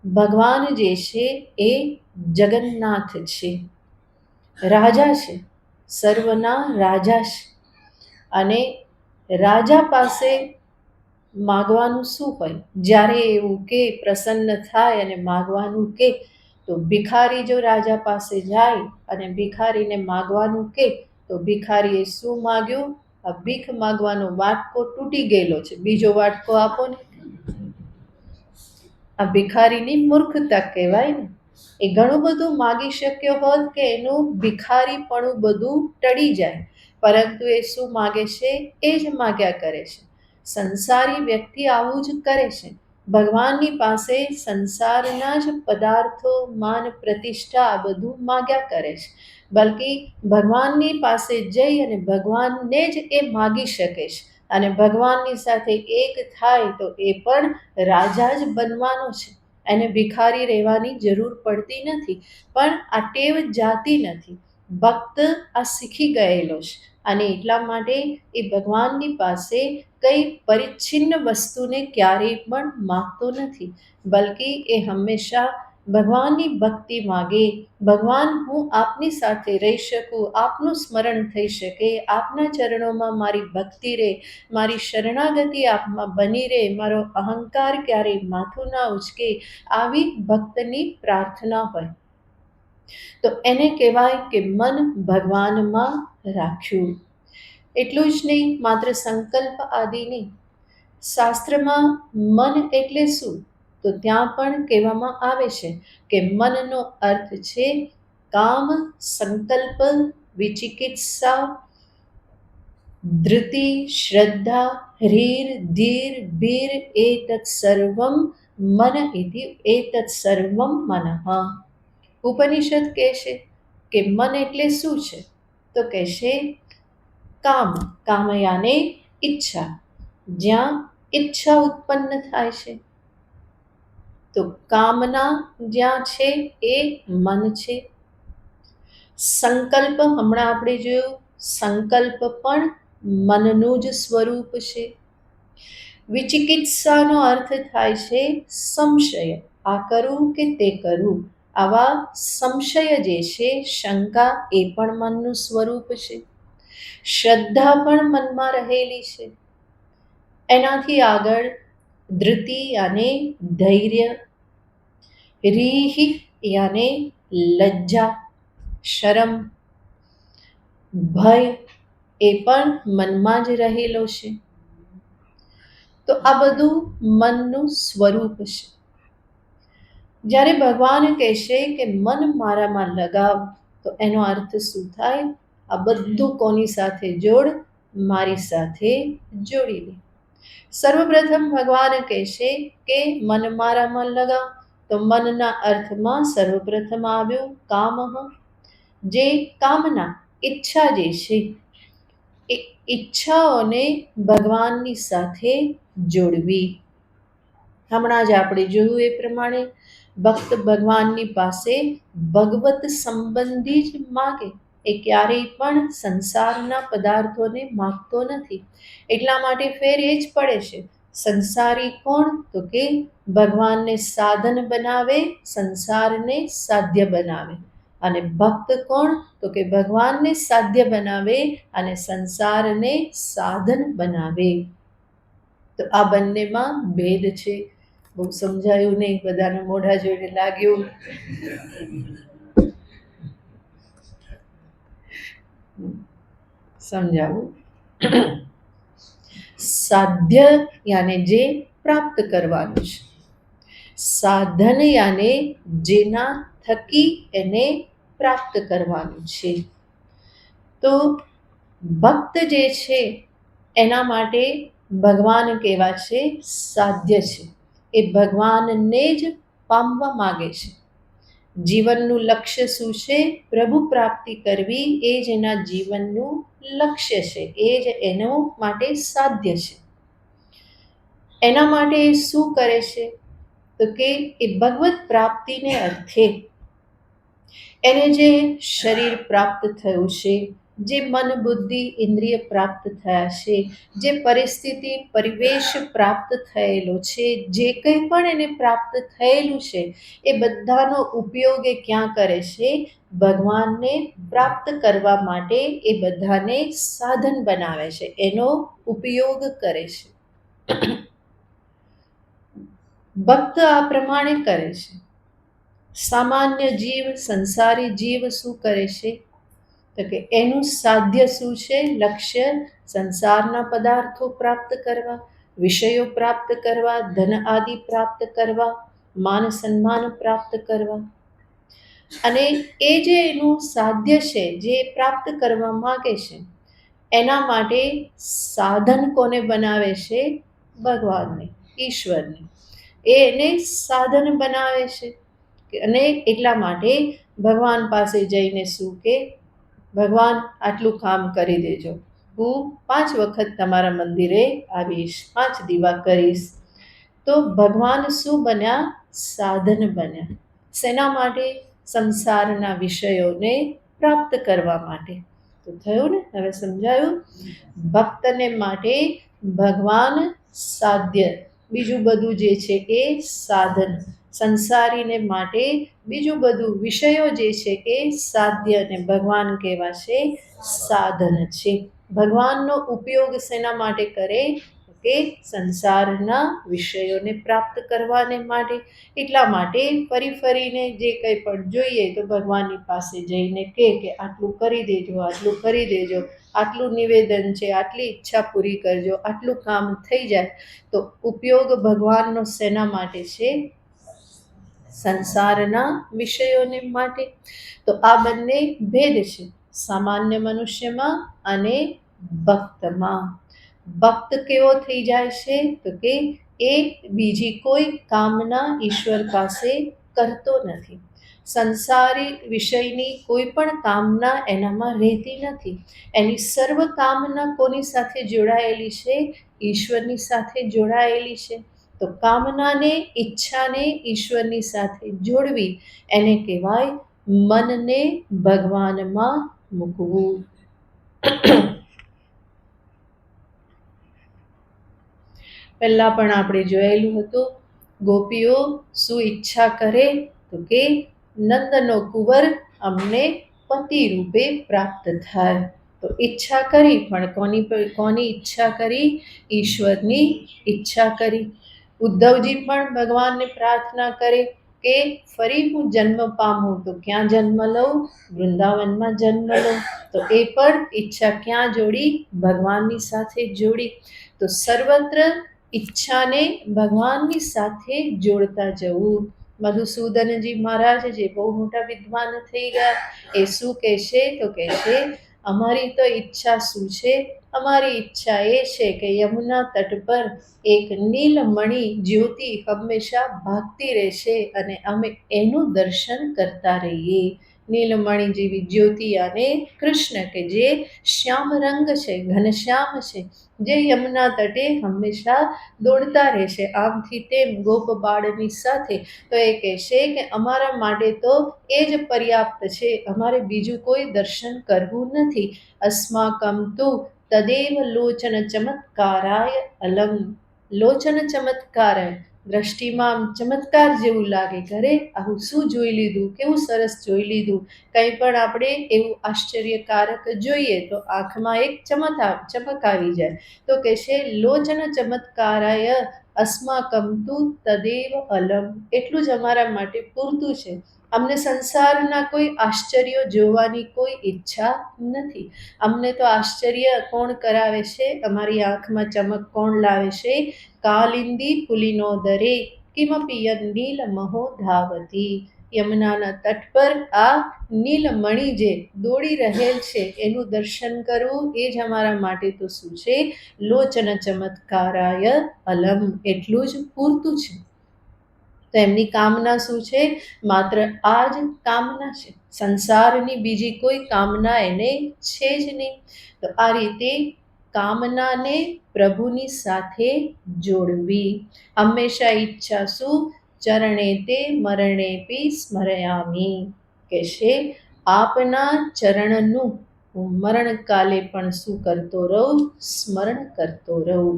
ભગવાન જે છે એ જગન્નાથ છે, રાજા છે, સર્વના રાજા છે. અને રાજા પાસે માગવાનું શું હોય? જ્યારે એવું કે પ્રસન્ન થાય અને માગવાનું કે, તો ભિખારી જો રાજા પાસે જાય અને ભિખારીને માગવાનું કે, તો ભિખારીએ શું માગ્યું? આ ભીખ માગવાનો વાટકો તૂટી ગયેલો છે, બીજો વાટકો આપો ને. આ ભિખારીની મૂર્ખતા કહેવાય ને. એ ઘણું બધું માગી શક્યો હોત કે એનું ભિખારીપણું બધું ટળી જાય, પરંતુ એ શું માગે છે? એ જ માગ્યા કરે છે. સંસારી વ્યક્તિ આવું જ કરે છે. ભગવાનની પાસે સંસારના જ પદાર્થો, માન, પ્રતિષ્ઠા આ બધું માગ્યા કરે છે. બલકી ભગવાનની પાસે જઈ અને ભગવાનને જ એ માગી શકે છે. અને ભગવાનની સાથે એક થાય તો એ પણ રાજા જ બનવાનો છે. એને ભિખારી રહેવાની જરૂર પડતી નથી. પણ આ ટેવ જાતી નથી. ભક્ત આ શીખી ગયેલો છે. અને એટલા માટે એ ભગવાનની પાસે કંઈ પરિચ્છિન્ન વસ્તુને ક્યારેય પણ માગતો નથી. બલકી એ હંમેશા ભગવાનની ભક્તિ માગે. ભગવાન, હું આપની સાથે રહી શકું, આપનું સ્મરણ થઈ શકે, આપના ચરણોમાં મારી ભક્તિ રહે, મારી શરણાગતિ આપમાં બની રહે, મારો અહંકાર ક્યારેય માથું ના ઉચકે, આવી ભક્તની પ્રાર્થના હોય. તો એને કહેવાય કે મન ભગવાનમાં રાખ્યું. એટલું જ નહીં, માત્ર સંકલ્પ આદિ નહીં. શાસ્ત્રમાં મન એટલે શું? તો ત્યાં પણ કહેવામાં આવે છે કે મનનો અર્થ છે કામ, સંકલ્પ, વિચિકિત્સા, ધૃતિ, શ્રદ્ધા, હ્રીર, ધીર, બીર, એતત્ સર્વમ મન ઇતિ એતત્ સર્વમ મનઃ. ઉપનિષદ કહેશે કે મન એટલે શું છે? તો કહેશે કામ. કામયાને ઈચ્છા. જ્યાં ઈચ્છા ઉત્પન્ન થાય છે, તો કામના જ્યાં છે એ મન છે. સંકલ્પ, હમણાં આપણે જોયું, સંકલ્પ પણ મનનું જ સ્વરૂપ છે. વિચિકિત્સાનો અર્થ થાય છે સંશય. આ કરું કે તે કરું, આવા સંશય જે છે, શંકા, એ પણ મનનું સ્વરૂપ છે. શ્રદ્ધા પણ મનમાં રહેલી છે. એનાથી આગળ ધૃતિ યાને ધૈર્ય, રીહ યાને લજ્જા, શરમ, ભય, એ પણ મનમાં જ રહેલો છે. તો આ બધું મનનું સ્વરૂપ છે. જ્યારે ભગવાન કહેશે કે મન મારામાં લગાવ, તો એનો અર્થ શું થાય? આ બધું કોની સાથે જોડ? મારી સાથે જોડી દે. સર્વપ્રથમ ભગવાન કહેશે કે મન મારામાં લગાવ, તો મનના અર્થમાં સર્વપ્રથમ આવ્યું કામઃ, જે કામના, ઈચ્છા જે છે, એ ઈચ્છાઓને ભગવાનની સાથે જોડવી. હમણાં જ આપણે જોયું એ પ્રમાણે ભક્ત ભગવાનની પાસે ભગવત સંબંધી જ માગે, એ ક્યારેય પણ સંસારના પદાર્થોને માગતો નથી. એટલા માટે ફેર એ જ પડે છે. સંસારી કોણ? તો કે ભગવાનને સાધન બનાવે, સંસારને સાધ્ય બનાવે. અને ભક્ત કોણ? તો કે ભગવાનને સાધ્ય બનાવે અને સંસારને સાધન બનાવે. તો આ બંનેમાં ભેદ છે. બહુ સમજાયું નહીં, બધાના મોઢા જોઈને લાગ્યું સમજાવું. સાધ્ય યાને જે પ્રાપ્ત કરવાનું છે, સાધન યાને જેના થકી એને પ્રાપ્ત કરવાનું છે. તો ભક્ત જે છે એના માટે ભગવાન કેવા છે? સાધ્ય છે. એ ભગવાનને જ પામવા માગે છે. જીવનનું લક્ષ્ય શું છે? પ્રભુ પ્રાપ્તિ કરવી, એ જ એના જીવનનું લક્ષ્ય છે, એ જ એનો માટે સાધ્ય છે. એના માટે એ શું કરે છે? તો કે એ ભગવત પ્રાપ્તિને અર્થે એને જે શરીર પ્રાપ્ત થયું છે, જે મન બુદ્ધિ ઇન્દ્રિય પ્રાપ્ત થયા છે, જે પરિસ્થિતિ પરિવેશ પ્રાપ્ત થયેલો છે, જે કંઈ પણ એને પ્રાપ્ત થયેલું છે, એ બધાનો ઉપયોગ એ ક્યાં કરે છે? ભગવાનને પ્રાપ્ત કરવા માટે એ બધાને સાધન બનાવે છે, એનો ઉપયોગ કરે છે. ભક્ત આ પ્રમાણે કરે છે. સામાન્ય જીવ, સંસારી જીવ શું કરે છે? તો કે એનું સાધ્ય શું છે? લક્ષ્ય સંસારના પદાર્થો પ્રાપ્ત કરવા, વિષયો પ્રાપ્ત કરવા, ધન આદિ પ્રાપ્ત કરવા, માન સન્માન પ્રાપ્ત કરવા. અને એ જે એનું સાધ્ય છે, જે પ્રાપ્ત કરવા માગે છે, એના માટે સાધન કોને બનાવે છે? ભગવાનને, ઈશ્વરને. એ એને સાધન બનાવે છે. અને એટલા માટે ભગવાન પાસે જઈને શું કે? ભગવાન આટલું કામ કરી દેજો, હું 5 વખત તમારા મંદિરે આવીશ, 5 દીવા કરીશ. તો ભગવાન શું બન્યા? સાધન બન્યા. શેના માટે? સંસારના વિષયોને પ્રાપ્ત કરવા માટે. તો થયું ને? હવે સમજાયું? ભક્તને માટે ભગવાન સાધ્ય, બીજું બધું જે છે એ સાધન. સંસારીને માટે બીજું બધું વિષયો જે છે એ સાધ્ય, અને ભગવાન કેવા છે? સાધન છે. ભગવાનનો ઉપયોગ શેના માટે કરે? કે સંસારના વિષયોને પ્રાપ્ત કરવાને માટે. એટલા માટે ફરી ફરીને જે કંઈ પણ જોઈએ તો ભગવાનની પાસે જઈને કે આટલું કરી દેજો, આટલું કરી દેજો, આટલું નિવેદન છે, આટલી ઈચ્છા પૂરી કરજો, આટલું કામ થઈ જાય. તો ઉપયોગ ભગવાનનો શેના માટે છે? સંસારના વિષયોને માટે. તો આ બંને ભેદ છે, સામાન્ય મનુષ્યમાં અને ભક્તમાં. ભક્ત કેવો થઈ જાય છે? તો કે એ બીજી કોઈ કામના ઈશ્વર પાસે કરતો નથી. સંસારી વિષયની કોઈ પણ કામના એનામાં રહેતી નથી. એની સર્વ કામના કોની સાથે જોડાયેલી છે? ઈશ્વરની સાથે જોડાયેલી છે. તો કામનાને, ઈચ્છાને ઈશ્વરની સાથે જોડવી, એને કહેવાય મનને ભગવાનમાં મૂકવું. પહેલા પણ આપણે જોયેલું હતું, ગોપીઓ શું ઈચ્છા કરે તો કે નંદનો કુંવર અમને પતિ રૂપે પ્રાપ્ત થાય. તો ઈચ્છા કરી, પણ કોની ઈચ્છા કરી? ઈશ્વરની ઈચ્છા કરી. ઉદ્ધવજી પણ ભગવાનને પ્રાર્થના કરે કે ફરી હું જન્મ પામું તો ક્યાં જન્મ લઉં? વૃંદાવનમાં જન્મ લઉં. તો એ પણ ઈચ્છા ક્યાં જોડી? ભગવાનની સાથે જોડી. તો સર્વત્ર ઈચ્છાને ભગવાનની સાથે જોડતા જવું. મધુસૂદનજી મહારાજ જે બહુ મોટા વિદ્વાન થઈ ગયા, એ શું કહેશે તો કહેશે અમારી તો ઈચ્છા શું છે? અમારી ઈચ્છા એ છે કે યમુના તટ પર એક નીલમણિ જ્યોતિ હંમેશા ભાગતી રહેશે અને અમે એનું દર્શન કરતા રહીએ. નીલમણિ જેવી જ્યોતિ અને કૃષ્ણ કે જે શ્યામ રંગ છે, ઘનશ્યામ છે, જે યમુના તટે હંમેશા દોડતા રહેશે આમથી તેમ ગોપ બાળની સાથે. તો એ કહેશે કે અમારા માટે તો એ જ પર્યાપ્ત છે, અમારે બીજું કોઈ દર્શન કરવું નથી. અસ્માકમ તુ તદેવ લોચન ચમત્કારાય અલમ. લોચન ચમત્કારાય, દ્રષ્ટિમાં ચમત્કાર જેવું લાગે, કરે આવું શું જોઈ લીધું, કેવું સરસ જોઈ લીધું. કંઈ પણ આપણે એવું આશ્ચર્યકારક જોઈએ તો આંખમાં એક ચમક આવી જાય. તો કહેશે લોચન ચમત્કારાય અસ્માકમ તુ તદેવ અલમ. એટલું જ અમારા માટે પૂરતું છે. અમને સંસારના કોઈ આશ્ચર્યો જોવાની કોઈ ઈચ્છા નથી. અમને તો આશ્ચર્ય કોણ કરાવે છે? અમારી આંખમાં ચમક કોણ લાવે છે? કાલિંદી પુલિનોદરે કિમપિ નીલમહો ધાવતી. યમુનાના તટ પર આ નીલમણિ જે દોડી રહેલ છે એનું દર્શન કરવું એ જ અમારા માટે તો શું છે? લોચન ચમત્કારાય અલમ. એટલું જ પૂરતું છે. તો એમની કામના શું છે? માત્ર આ જ કામના છે. સંસારની બીજી કોઈ કામના એને છે જ નહીં. તો આ રીતે કામનાને પ્રભુની સાથે જોડવી. હંમેશા ઈચ્છા શું? ચરણે તે મરણે પી સ્મરયામી. કહેશે આપના ચરણનું હું મરણકાલે પણ શું કરતો રહું? સ્મરણ કરતો રહું.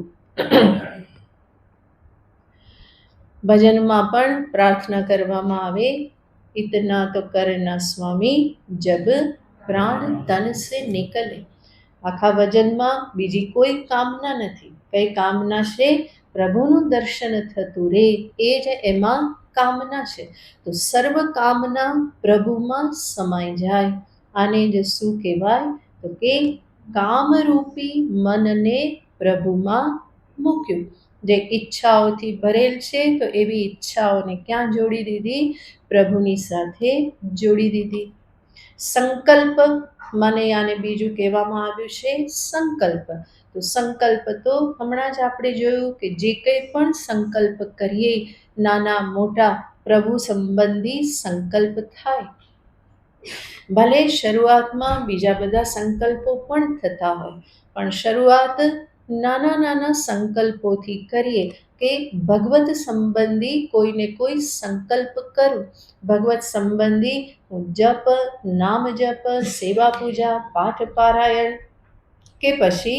ભજનમાં પણ પ્રાર્થના કરવામાં આવે, ઇતના તો કરના સ્વામી જબ પ્રાણ તન સે નિકલે. આખા ભજનમાં બીજી કોઈ કામના નથી. કઈ કામના છે? પ્રભુનું દર્શન થતું રહે, એ જ એમાં કામના છે. તો સર્વ કામના પ્રભુમાં સમાઈ જાય. આને જ શું કહેવાય તો કે કામરૂપી મનને પ્રભુમાં મૂક્યું. જે ઈચ્છાઓથી ભરેલ છે તો એવી ઈચ્છાઓને ક્યાં જોડી દીધી? પ્રભુની સાથે જોડી દીધી. સંકલ્પ, મને આને બીજું કહેવામાં આવ્યું છે સંકલ્પ. તો સંકલ્પ તો હમણાં જ આપણે જોયું કે જે કંઈ પણ સંકલ્પ કરીએ, નાના મોટા પ્રભુ સંબંધી સંકલ્પ થાય. ભલે શરૂઆતમાં બીજા બધા સંકલ્પો પણ થતા હોય, પણ શરૂઆત નાના નાના સંકલ્પોથી કરીએ કે ભગવત સંબંધી કોઈને કોઈ સંકલ્પ કરું. ભગવત સંબંધી હું જપ, નામ જપ, સેવા પૂજા, પાઠ પારાયણ કે પછી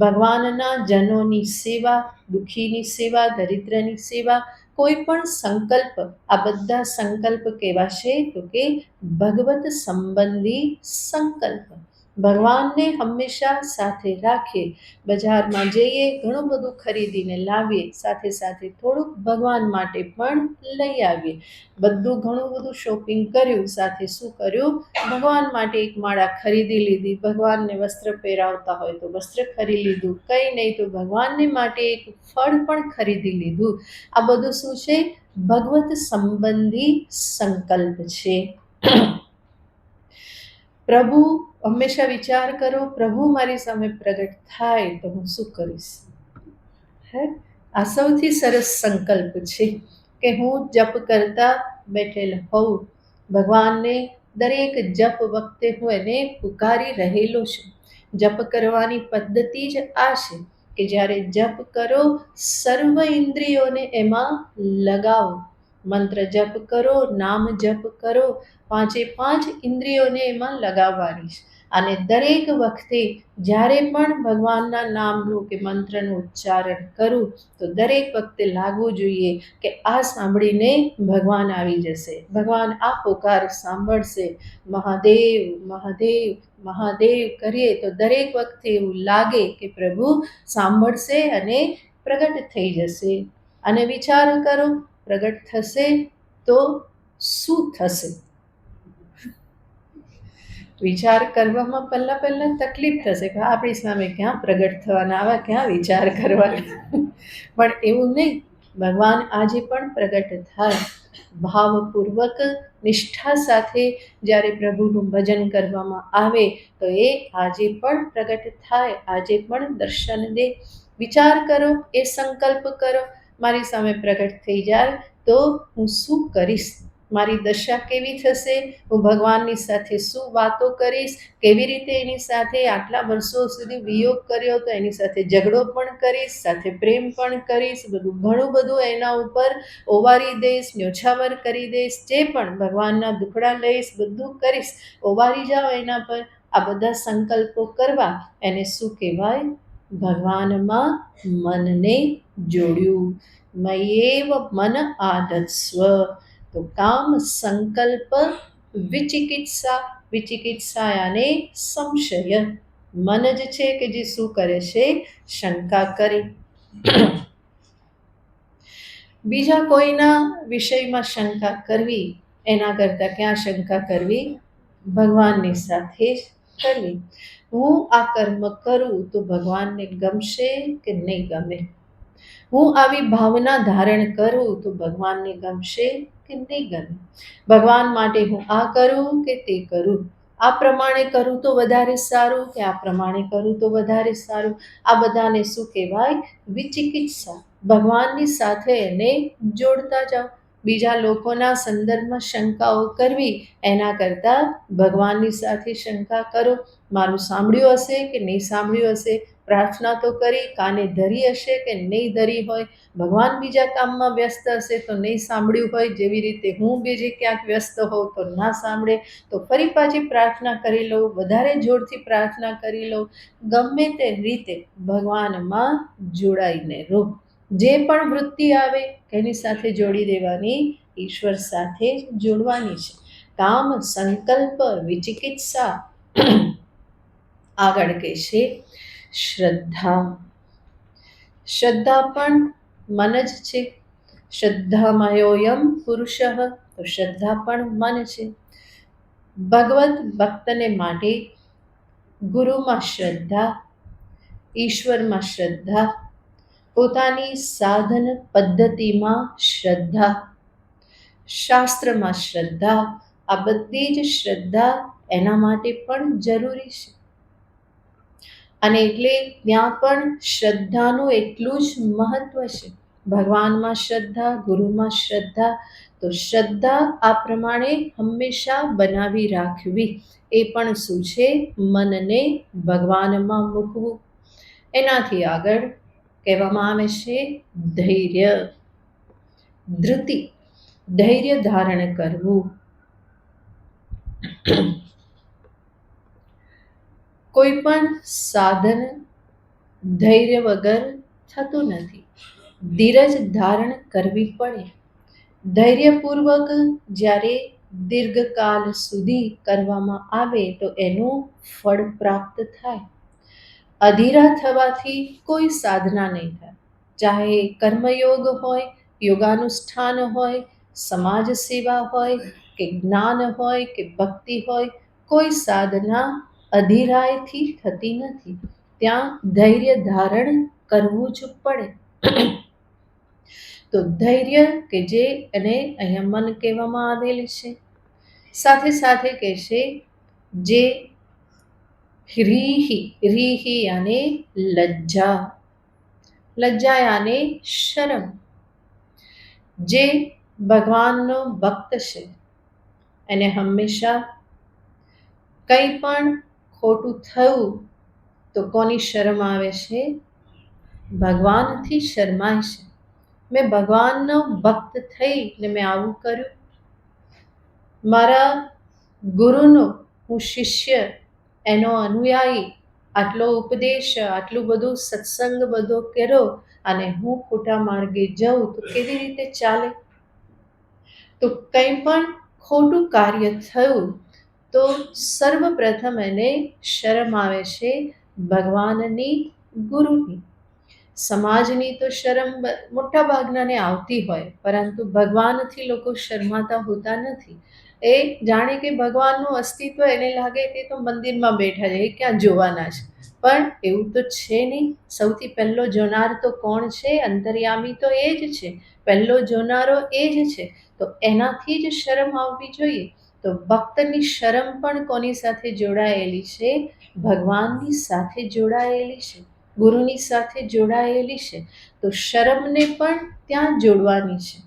ભગવાનના જનોની સેવા, દુઃખીની સેવા, દરિદ્રની સેવા, કોઈ પણ સંકલ્પ, આ બધા સંકલ્પ કેવા છે તો કે ભગવત સંબંધી સંકલ્પ. ભગવાનને હંમેશા સાથે રાખીએ. બજારમાં જઈએ, ઘણું બધું ખરીદીને લાવીએ, સાથે સાથે થોડુંક ભગવાન માટે પણ લઈ આવીએ. બધું ઘણું બધું શોપિંગ કર્યું, સાથે શું કર્યું? ભગવાન માટે એક માળા ખરીદી લીધી. ભગવાનને વસ્ત્ર પહેરાવતા હોય તો વસ્ત્ર ખરીદી લીધું. કંઈ નહીં તો ભગવાનને માટે એક ફળ પણ ખરીદી લીધું. આ બધું શું છે? ભગવત સંબંધી સંકલ્પ છે. પ્રભુ, હંમેશા વિચાર કરો, પ્રભુ મારી સામે પ્રગટ થાય તો હું શું કરીશ? આ સૌથી સરસ સંકલ્પ છે કે હું જપ કરતા બેઠેલ હોઉં, ભગવાનને દરેક જપ વખતે હું એને પુકારી રહેલો છું. જપ કરવાની પદ્ધતિ જ આ છે કે જ્યારે જપ કરો, સર્વ ઇન્દ્રિયોને એમાં લગાવો. મંત્ર જપ કરો, નામ જપ કરો, 5 ઇન્દ્રિયોને એમાં લગાવવાની છે. અને દરેક વખતે જ્યારે પણ ભગવાનના નામનું કે મંત્રનું ઉચ્ચારણ કરું તો દરેક વખતે લાગવું જોઈએ કે આ સાંભળીને ભગવાન આવી જશે, ભગવાન આ પોકાર સાંભળશે. મહાદેવ મહાદેવ મહાદેવ કરીએ તો દરેક વખતે એવું લાગે કે પ્રભુ સાંભળશે અને પ્રગટ થઈ જશે. અને વિચાર કરો, પ્રગટ થશે તો શું થશે? વિચાર કરવામાં પહેલાં તકલીફ થશે કે આપણી સામે ક્યાં પ્રગટ થવાના, આવા ક્યાં વિચાર કરવાના. પણ એવું નહીં, ભગવાન આજે પણ પ્રગટ થાય. ભાવપૂર્વક નિષ્ઠા સાથે જ્યારે પ્રભુનું ભજન કરવામાં આવે તો એ આજે પણ પ્રગટ થાય, આજે પણ દર્શન દે. વિચાર કરો, એ સંકલ્પ કરો, મારી સામે પ્રગટ થઈ જાય તો હું શું કરીશ, મારી દશા કેવી થશે, હું ભગવાનની સાથે શું વાતો કરીશ, કેવી રીતે એની સાથે આટલા વર્ષો સુધી વિયોગ કર્યો તો એની સાથે ઝઘડો પણ કરીશ, સાથે પ્રેમ પણ કરીશ, ઘણું બધું એના ઉપર ઓવારી દઈશ, ન્યોછાવર કરી દઈશ, જે પણ ભગવાનના દુખડા લઈશ, બધું કરીશ, ઓવારી જાઓ એના પર. આ બધા સંકલ્પો કરવા એને શું કહેવાય? ભગવાનમાં મનને જોડ્યું. મય્યેવ મન આધત્સ્વ. તો કામ સંકલ્પ વિચિકિત્સા, વિચિકિત્સા યાને સંશય. મન જ છે કે જે શું કરે છે? શંકા કરે. બીજા કોઈના વિષયમાં શંકા કરવી એના કરતાં ક્યાં શંકા કરવી? ભગવાનની સાથે જ કરવી. હું આ કર્મ કરું તો ભગવાનને ગમશે કે નહીં ગમે? હું આવી ભાવના ધારણ કરું તો ભગવાનને ગમશે કે નહીં ગમે? ભગવાન માટે હું આ કરું કે તે કરું? આ પ્રમાણે કરું તો વધારે સારું કે આ પ્રમાણે કરું તો વધારે સારું? આ બધાને શું કહેવાય? વિચિકિત્સા. ભગવાનની સાથે એને જોડતા જાઓ. બીજા લોકોના સંદર્ભમાં શંકાઓ કરવી એના કરતાં ભગવાનની સાથે શંકા કરો. મારું સાંભળ્યું હશે કે નહીં સાંભળ્યું હશે? પ્રાર્થના તો કરી, કાને ધરી હશે કે નહીં ધરી હોય? ભગવાન બીજા કામમાં વ્યસ્ત હશે તો નહીં સાંભળ્યું હોય, જેવી રીતે હું બીજે ક્યાંક વ્યસ્ત હોઉં તો ના સાંભળે, તો ફરી પાછી પ્રાર્થના કરી લઉં, વધારે જોરથી પ્રાર્થના કરી લઉં. ગમે તે રીતે ભગવાનમાં જોડાઈને રહો. જે પણ વૃત્તિ આવે એની સાથે જોડી દેવાની, ઈશ્વર સાથે જોડવાની છે. કામ સંકલ્પ વિચિકિત્સા. આગળ કહેશે શ્રદ્ધા. શ્રદ્ધા પણ મન જ છે. શ્રદ્ધામયોયમ પુરુષ. તો શ્રદ્ધા પણ મન છે. ભગવત ભક્તને માટે ગુરુમાં શ્રદ્ધા, ઈશ્વરમાં શ્રદ્ધા, પોતાની સાધન પદ્ધતિમાં શ્રદ્ધા, શાસ્ત્રમાં શ્રદ્ધા, આ બધી જ શ્રદ્ધા એના માટે પણ જરૂરી છે. અને એટલે ત્યાં પણ શ્રદ્ધાનું એટલું જ મહત્વ છે. ભગવાનમાં શ્રદ્ધા, ગુરુમાં શ્રદ્ધા. તો શ્રદ્ધા આ પ્રમાણે હંમેશા બનાવી રાખવી. એ પણ શું છે? મનને ભગવાનમાં મૂકવું. એનાથી આગળ કહેવામાં આવે છે ધૈર્ય, ધૃતિ, ધૈર્ય ધારણ કરવું. કોઈ પણ સાધન ધૈર્ય વગર થતું નથી. ધીરજ ધારણ કરવી પડે. ધૈર્યપૂર્વક જ્યારે દીર્ઘકાલ સુધી કરવામાં આવે તો એનું ફળ પ્રાપ્ત થાય. અધીરા થવાથી કોઈ સાધના નહીં થાય. ચાહે કર્મયોગ હોય, યોગાનુષ્ઠાન હોય, સમાજ સેવા હોય કે જ્ઞાન હોય કે ભક્તિ હોય, કોઈ સાધના અધીરાયથી થતી નથી. ત્યાં ધૈર્ય ધારણ કરવું જ પડે. તો ધૈર્ય કે જે એને અહીંયા મન કહેવામાં આવેલ છે. સાથે સાથે કહેશે જે રીહી, રીહી યાને લજ્જા, લજ્જા યાને શરમ. જે ભગવાનનો ભક્ત છે એને હંમેશા કંઈ પણ ખોટું થયું તો કોની શરમ આવે છે? ભગવાનથી શરમાય છે. મેં ભગવાનનો ભક્ત થઈને મેં આવું કર્યું, મારા ગુરુનો હું શિષ્ય એનો અનુયાયી, આટલો ઉપદેશ, આટલું બધું સત્સંગ બધો કર્યો અને હું ખોટા માર્ગે જાઉં તો કેવી રીતે ચાલે? તો કંઈ પણ ખોટું કાર્ય થયું તો સર્વપ્રથમ એને શરમ આવે છે ભગવાનની, ગુરુની. સમાજની તો શરમ મોટા ભાગનાને આવતી હોય, પરંતુ ભગવાનથી લોકો શરમાતા હોતા નથી. એ જાણે કે ભગવાનનું અસ્તિત્વ એને લાગે કે તો મંદિરમાં બેઠા છે, એ ક્યાં જોવાના છે. પણ એવું તો છે નહીં. સૌથી પહેલો જોનાર તો કોણ છે? અંતર્યામી તો એ જ છે. પહેલો જોનારો એ જ છે. તો એનાથી જ શરમ આવવી જોઈએ. તો ભક્તની શરમ પણ કોની સાથે જોડાયેલી છે? ભગવાનની સાથે જોડાયેલી છે, ગુરુની સાથે જોડાયેલી છે. તો શરમને પણ ત્યાં જોડવાની છે.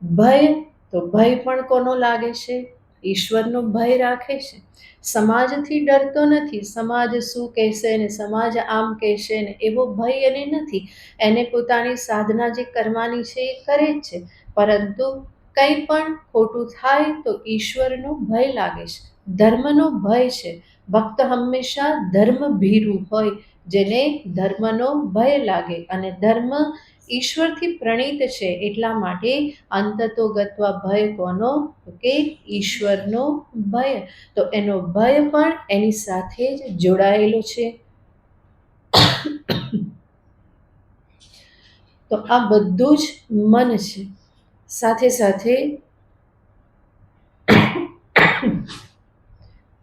ભય, તો ભય પણ કોનો લાગે છે? ઈશ્વરનો ભય રાખે છે. સમાજથી ડરતો નથી. સમાજ શું કહેશે ને સમાજ આમ કહેશે ને એવો ભય એને નથી. એને પોતાની સાધના જે કરવાની છે એ કરે જ છે. પરંતુ કંઈ પણ ખોટું થાય તો ઈશ્વરનો ભય લાગે છે, ધર્મનો ભય છે. ભક્ત હંમેશા ધર્મ ભીરુ હોય, જેને ધર્મનો ભય લાગે. અને ધર્મ ઈશ્વરથી પ્રણીત છે, એટલા માટે અંતતો ગત્વા ભય કોનો? કે ઈશ્વરનો ભય. તો એનો ભય પણ એની સાથે જ જોડાયેલો છે. તો આ બધું જ મન છે. સાથે સાથે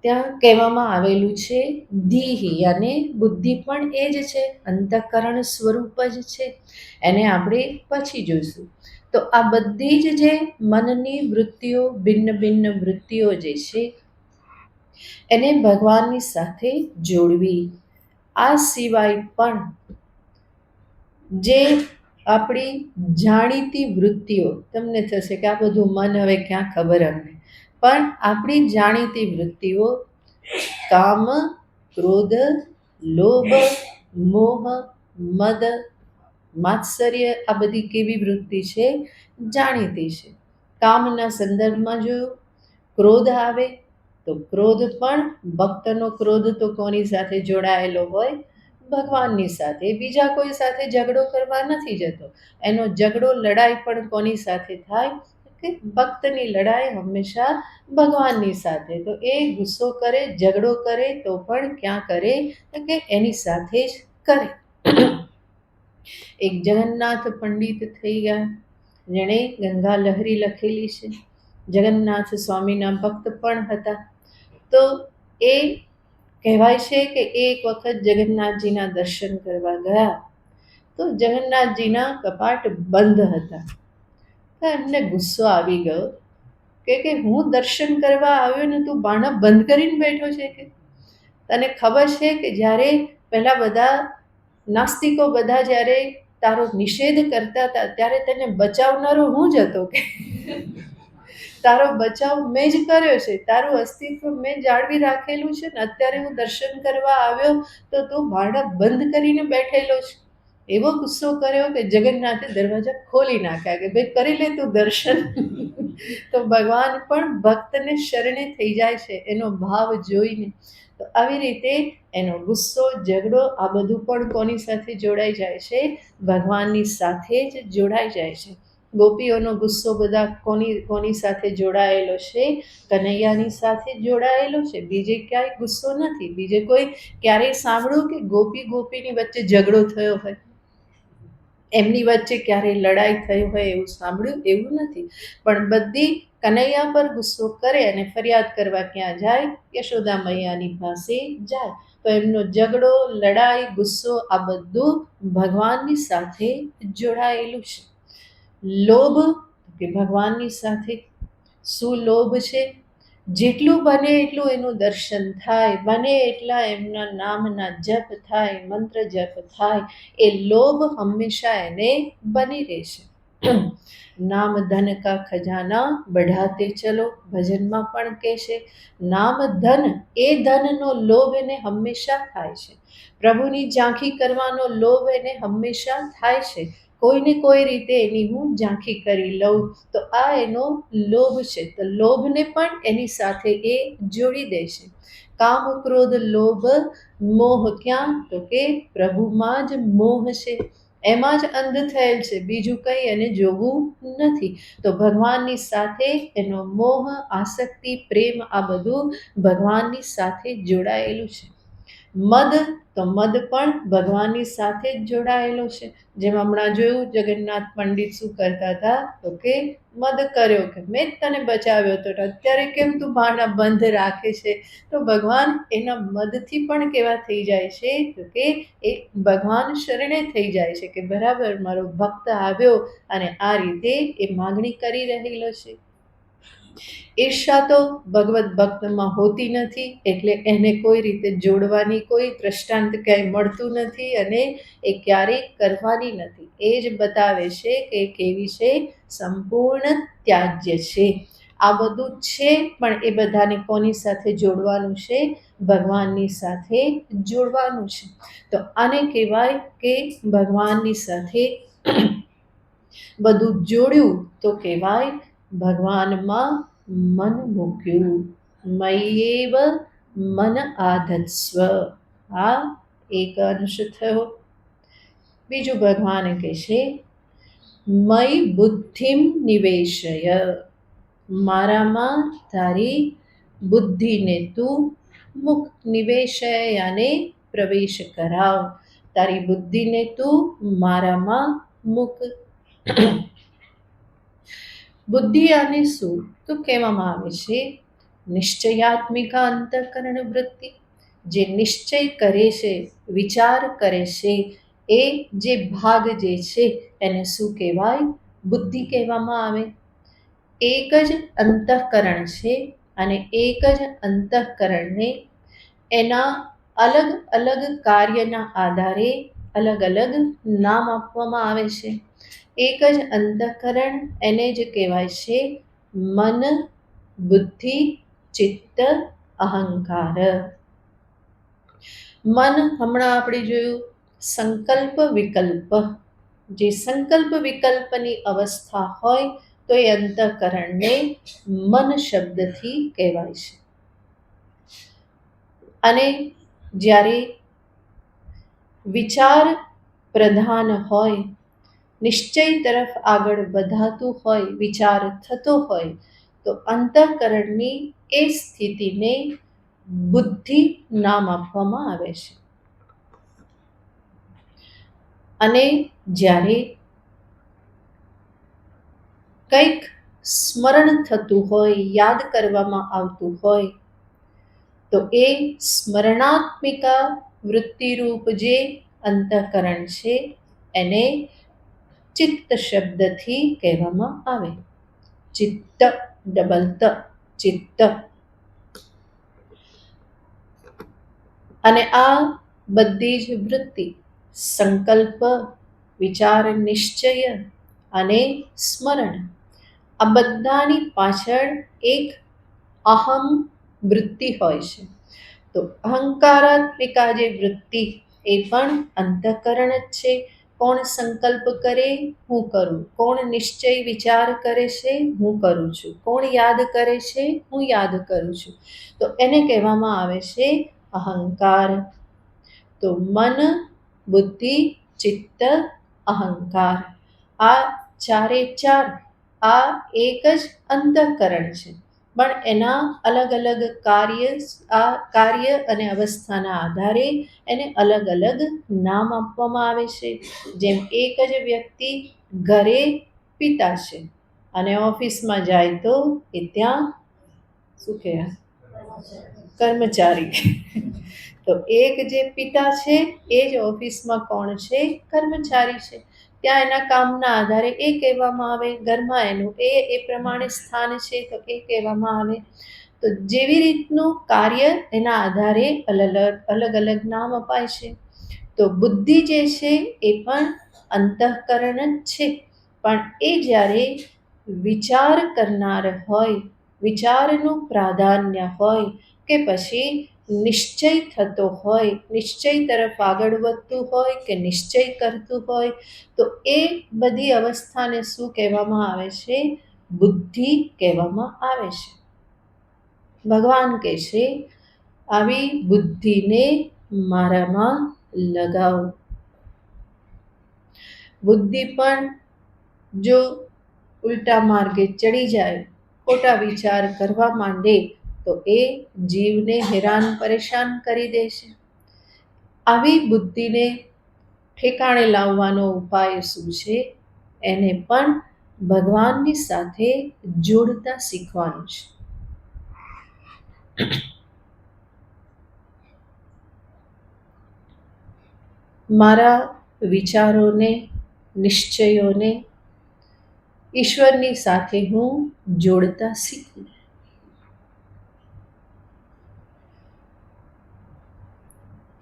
ત્યાં કહેવામાં આવેલું છે ધીહી, અને બુદ્ધિ પણ એ જ છે, અંતઃકરણ સ્વરૂપ જ છે. એને આપણે પછી જોઈશું. તો આ બધી જ જે મનની વૃત્તિઓ, ભિન્ન ભિન્ન વૃત્તિઓ જે છે એને ભગવાનની સાથે જોડવી. આ સિવાય પણ જે આપણી જાણીતી વૃત્તિઓ, તમને થશે કે આ બધું મન હવે ક્યાં ખબર અમને, પણ આપણી જાણીતી વૃત્તિઓ કામ, ક્રોધ, લોભ, મોહ, મદ, માત્સર્ય, આ બધી કેવી વૃત્તિ છે? જાણીતી છે. કામના સંદર્ભમાં જોયું, ક્રોધ આવે તો ક્રોધ પણ, ભક્તનો ક્રોધ તો કોની સાથે જોડાયેલો હોય? ભગવાનની સાથે. બીજા કોઈ સાથે ઝઘડો કરવા નથી જતો. એનો ઝઘડો, લડાઈ પણ કોની સાથે થાય? કે ભક્તની લડાઈ હંમેશા ભગવાનની સાથે. તો એ ગુસ્સો કરે, ઝઘડો કરે તો પણ ક્યાં કરે? તો કે એની સાથે જ કરે. એક જગન્નાથ પંડિત થઈ ગયા, જેણે ગંગા લહરી લખેલી છે. જગન્નાથ સ્વામીના ભક્ત પણ હતા. તો એ કહેવાય છે કે એક વખત જગન્નાથજીના દર્શન કરવા ગયા તો જગન્નાથજીના કપાટ બંધ હતા. તો એમને ગુસ્સો આવી ગયો કે હું દર્શન કરવા આવ્યો ને તું બારણા બંધ કરીને બેઠો છે. કે તને ખબર છે કે જ્યારે પહેલા બધા નાસ્તિકો બધા જ્યારે તારો નિષેધ કરતા હતા ત્યારે તને બચાવનારો હું જ હતો. કે તારો બચાવ મેં જ કર્યો છે, તારું અસ્તિત્વ મેં જાળવી રાખેલું છે ને અત્યારે હું દર્શન કરવા આવ્યો તો તું બારણા બંધ કરીને બેઠેલો છે. એવો ગુસ્સો કર્યો કે જગન્નાથે દરવાજા ખોલી નાખ્યા કે ભાઈ કરી લે તું દર્શન. તો ભગવાન પણ ભક્તને શરણે થઈ જાય છે એનો ભાવ જોઈને. તો આવી રીતે એનો ગુસ્સો, ઝઘડો, આ બધું પણ કોની સાથે જોડાઈ જાય છે? ભગવાનની સાથે જ જોડાઈ જાય છે. ગોપીઓનો ગુસ્સો બધા કોની સાથે જોડાયેલો છે? કનૈયાની સાથે જોડાયેલો છે. બીજે ક્યાંય ગુસ્સો નથી. બીજે કોઈ ક્યારેય સાંભળ્યું કે ગોપીની વચ્ચે ઝઘડો થયો હોય, એમની વચ્ચે ક્યારેય લડાઈ થઈ હોય એવું સાંભળ્યું? એવું નથી. પણ બધી કનૈયા પર ગુસ્સો કરે અને ફરિયાદ કરવા ક્યાં જાય? યશોદા મૈયાની પાસે જાય. તો એમનો ઝઘડો, લડાઈ, ગુસ્સો આ બધું ભગવાનની સાથે જોડાયેલું છે. લોભ, કે ભગવાનની સાથે. શું લોભ છે? જેટલું બને એટલું એનું દર્શન થાય, બને એટલા એમના નામના જપ થાય, મંત્ર જપ થાય, એ લોભ હંમેશા એને બની રહેશે. નામ ધન કા ખજાના બઢાતે ચલો, ભજનમાં પણ કહેશે. નામ ધન, એ ધનનો લોભ એને હંમેશા થાય છે. પ્રભુની ઝાંખી કરવાનો લોભ એને હંમેશા થાય છે. કોઈને કોઈ રીતે એની હું ઝાંખી કરી લઉં. તો આ એનો લોભ છે. તો લોભને પણ એની સાથે એ જોડી દે છે. કામ, ક્રોધ, લોભ, મોહ ક્યાં? તો કે પ્રભુમાં જ મોહ છે, એમાં જ અંધ થયેલ છે, બીજું કંઈ એને જોવું નથી. તો ભગવાનની સાથે એનો મોહ, આસક્તિ, પ્રેમ આ બધું ભગવાનની સાથે જોડાયેલું છે. મદ, તો મદ પણ ભગવાનની સાથે જ જોડાયેલો છે. જેમ હમણાં જોયું જગન્નાથ પંડિત શું કરતા હતા? તો કે મદ કર્યો કે મેં જ તને બચાવ્યો હતો, અત્યારે કેમ તું બારણા બંધ રાખે છે? તો ભગવાન એના મદથી પણ કેવા થઈ જાય છે? તો કે એ ભગવાન શરણે થઈ જાય છે કે બરાબર મારો ભક્ત આવ્યો અને આ રીતે એ માગણી કરી રહેલો છે. ઈર્ષા તો ભગવત ભક્તમાં હોતી નથી, એટલે એને કોઈ રીતે જોડવાની કોઈ દ્રષ્ટાંત ક્યાંય મળતું નથી અને એ ક્યારેય કરવાની નથી. એ જ બતાવે છે કે કેવી છે? સંપૂર્ણ ત્યાજ્ય છે. આ બધું છે પણ એ બધાને કોની સાથે જોડવાનું છે? ભગવાનની સાથે જોડવાનું છે. તો આને કહેવાય કે ભગવાનની સાથે બધું જોડ્યું તો કહેવાય ભગવાનમાં મન મૂક્યું. મય્યેવ મન આધત્સ્વ. આ એક અંશ થયો. બીજું ભગવાન કહે છે મયી બુદ્ધિમ નિવેશય. મારામાં તારી બુદ્ધિને તું મુક. નિવેશય યાને પ્રવેશ કરાવ. તારી બુદ્ધિને તું મારામાં મૂક. બુદ્ધિ આને શું તો કહેવામાં આવે છે? નિશ્ચયાત્મિકા અંતઃકરણ વૃત્તિ. જે નિશ્ચય કરે છે, વિચાર કરે છે, એ જે ભાગ જે છે એને શું કહેવાય? બુદ્ધિ કહેવામાં આવે. એક જ અંતઃકરણ છે અને એક જ અંતઃકરણને એના અલગ અલગ કાર્યના આધારે અલગ અલગ નામ આપવામાં આવે છે. એક જ અંતઃકરણ એને જ કહેવાય છે મન, બુદ્ધિ, ચિત્ત, અહંકાર. મન હમણાં આપણે જોયું સંકલ્પ વિકલ્પ. જે સંકલ્પ વિકલ્પની અવસ્થા હોય તો એ અંતઃકરણને મન શબ્દથી કહેવાય છે. અને જ્યારે વિચાર પ્રધાન હોય, નિશ્ચય તરફ આગળ વધાતું હોય, વિચાર થતો હોય તો અંતઃકરણની એ સ્થિતિને બુદ્ધિ નામ આપવામાં આવે છે. અને જ્યારે કંઈક સ્મરણ થતું હોય, યાદ કરવામાં આવતું હોય તો એ સ્મરણાત્મિકા વૃત્તિરૂપ જે અંતઃકરણ છે એને ચિત્ત શબ્દથી કહેવામાં આવે. ચિત્ત, ડબલ ત, ચિત્ત. અને આ બધી જ વૃત્તિ સંકલ્પ, વિચાર, નિશ્ચય અને સ્મરણ આ બધાની પાછળ એક અહમ વૃત્તિ હોય છે. તો અહંકારાત્મિકા જે વૃત્તિ એ પણ અંતઃકરણ જ છે. કોણ સંકલ્પ કરે? હું કરું. કોણ નિશ્ચય વિચાર કરે છે? હું કરું છું. કોણ યાદ કરે છે? હું યાદ કરું છું. તો એને કહેવામાં આવે છે અહંકાર. તો મન, બુદ્ધિ, ચિત્ત, અહંકાર આ ચારે ચાર આ એક જ અંતઃકરણ છે, પણ એના અલગ અલગ કાર્ય અને અવસ્થાના આધારે એને અલગ અલગ નામ આપવામાં આવે છે. જેમ એક જ વ્યક્તિ ઘરે પિતા છે અને ઓફિસમાં જાય તો એ ત્યાં શું કહેવાય? કર્મચારી. તો એક જે પિતા છે એ જ ઓફિસમાં કોણ છે? કર્મચારી છે. ત્યાં એના કામના આધારે એ કહેવામાં આવે. ઘરમાં એનું એ પ્રમાણે સ્થાન છે તો એ કહેવામાં આવે. તો જેવી રીતનું કાર્ય એના આધારે અલગ અલગ નામ અપાય છે. તો બુદ્ધિ જે છે એ પણ અંતઃકરણ જ છે, પણ એ જ્યારે વિચાર કરનાર હોય, વિચારનું પ્રાધાન્ય હોય કે પછી નિશ્ચય થતો હોય, નિશ્ચય તરફ આગળ વધતું હોય કે નિશ્ચય કરતું હોય, તો એ બધી અવસ્થાને શું કહેવામાં આવે છે? બુદ્ધિ કહેવામાં આવે છે. ભગવાન કહે છે આવી બુદ્ધિને મારામાં લગાવો. બુદ્ધિ પણ જો ઉલટા માર્ગે ચડી જાય, ખોટા વિચાર કરવા માંડે, તો એ જીવને હેરાન પરેશાન કરી દેશે. આવી બુદ્ધિને ઠેકાણે લાવવાનો ઉપાય શું છે? એને પણ ભગવાનની સાથે જોડતા શીખવાનું છે. મારા વિચારોને, નિશ્ચયોને ઈશ્વરની સાથે હું જોડતા શીખું.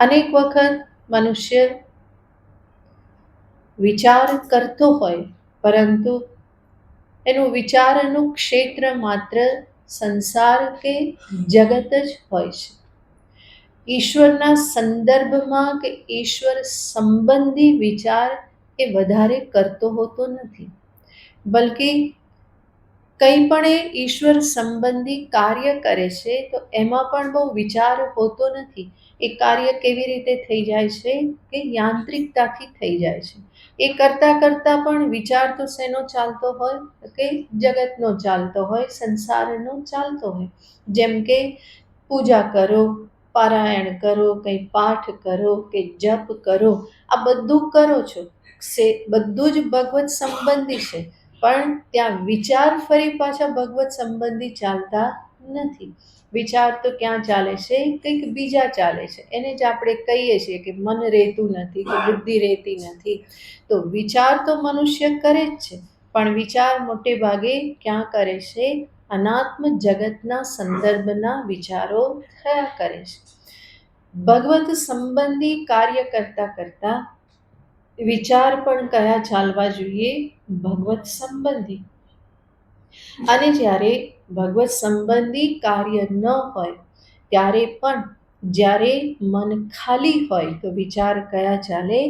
અનેક વખત મનુષ્ય વિચાર કરતો હોય, પરંતુ એનું વિચારનું ક્ષેત્ર માત્ર સંસાર કે જગત જ હોય છે. ઈશ્વરના સંદર્ભમાં કે ઈશ્વર સંબંધી વિચાર એ વધારે કરતો હોતો નથી, બલકે કંઈ પણ એ ઈશ્વર સંબંધી કાર્ય કરે છે તો એમાં પણ બહુ વિચાર હોતો નથી. એ કાર્ય કેવી રીતે થઈ જાય છે કે યાંત્રિકતાથી થઈ જાય છે. એ કરતાં કરતાં પણ વિચાર તો શેનો ચાલતો હોય કે જગતનો ચાલતો હોય, સંસારનો ચાલતો હોય. જેમ કે પૂજા કરો, પારાયણ કરો, કંઈ પાઠ કરો કે જપ કરો, આ બધું કરો છો, બધું જ ભગવત સંબંધી છે, પણ ત્યાં વિચાર ફરી પાછા ભગવત સંબંધી ચાલતા નથી. વિચાર તો ક્યાં ચાલે છે? કંઈક બીજા ચાલે છે. એને જ આપણે કહીએ છીએ કે મન રહેતું નથી, કે બુદ્ધિ રહેતી નથી. તો વિચાર તો મનુષ્ય કરે જ છે, પણ વિચાર મોટે ભાગે ક્યાં કરે છે? અનાત્મ જગતના સંદર્ભના વિચારો થયા કરે છે. ભગવત સંબંધી કાર્ય કરતા કરતા વિચાર પણ કયા ચાલવા જોઈએ? ભગવત સંબંધી. અને જ્યારે ભગવત સંબંધી કાર્ય ન હોય, ત્યારે પણ જ્યારે મન ખાલી હોય તો વિચાર કયા ચાલે?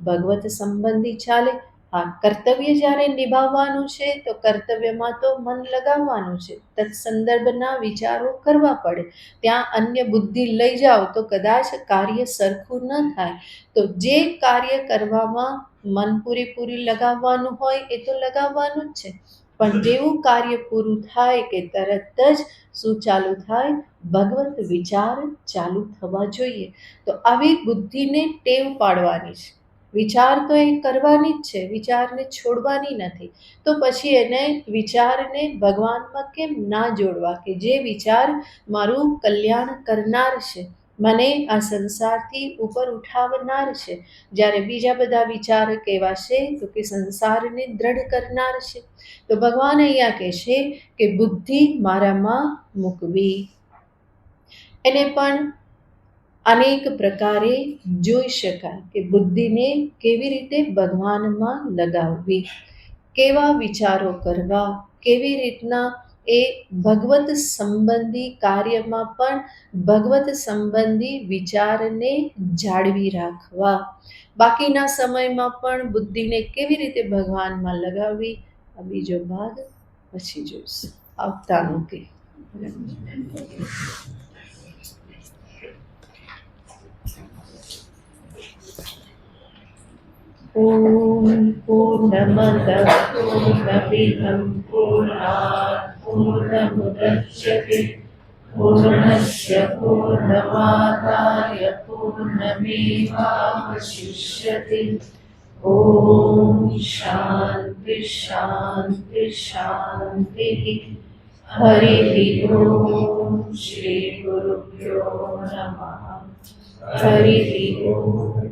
ભગવત સંબંધી ચાલે. હા, કર્તવ્ય જ્યારે નિભાવવાનું છે તો કર્તવ્યમાં તો મન લગાવવાનું છે, તત્સંદર્ભના વિચારો કરવા પડે. ત્યાં અન્ય બુદ્ધિ લઈ જાઓ તો કદાચ કાર્ય સરખું ન થાય. તો જે કાર્ય કરવામાં મન પૂરેપૂરી લગાવવાનું હોય એ તો લગાવવાનું જ છે, પણ જેવું કાર્ય પૂરું થાય કે તરત જ શું ચાલુ થાય? ભગવત વિચાર ચાલુ થવા જોઈએ. તો આવી બુદ્ધિને ટેવ પાડવાની છે. વિચાર તો એ કરવાની જ છે, વિચારને છોડવાની નથી. તો પછી એને વિચારને ભગવાનમાં કેમ ના જોડવા? કે જે વિચાર મારું કલ્યાણ કરનાર છે, મને આ સંસારથી ઉપર ઉઠાવનાર છે. જ્યારે બીજા બધા વિચાર કેવા છે? તો કે સંસારને દ્રઢ કરનાર છે. તો ભગવાન અહીંયા કહે છે કે બુદ્ધિ મારામાં મૂકવી. એને પણ અનેક પ્રકારે જોઈ શકાય કે બુદ્ધિને કેવી રીતે ભગવાનમાં લગાવવી, કેવા વિચારો કરવા, કેવી રીતના એ ભગવત સંબંધી કાર્યમાં પણ ભગવત સંબંધી વિચારને જાળવી રાખવા. બાકીના સમયમાં પણ બુદ્ધિને કેવી રીતે ભગવાનમાં લગાવવી, આ બીજો ભાગ પછી જોઈશું. આવતાનું કે ઓમ પૂર્ણમદ પૂર્ણમિદં પૂર્ણાત પૂર્ણમુદચ્યતે પૂર્ણસ્ય પૂર્ણમાદાય પૂર્ણમેવાવશિષ્યતે. ઓમ શાંતિ શાંતિ શાંતિ. હરિ ઓમ શ્રી ગુરુભ્યો નમઃ. હરિ ઓમ.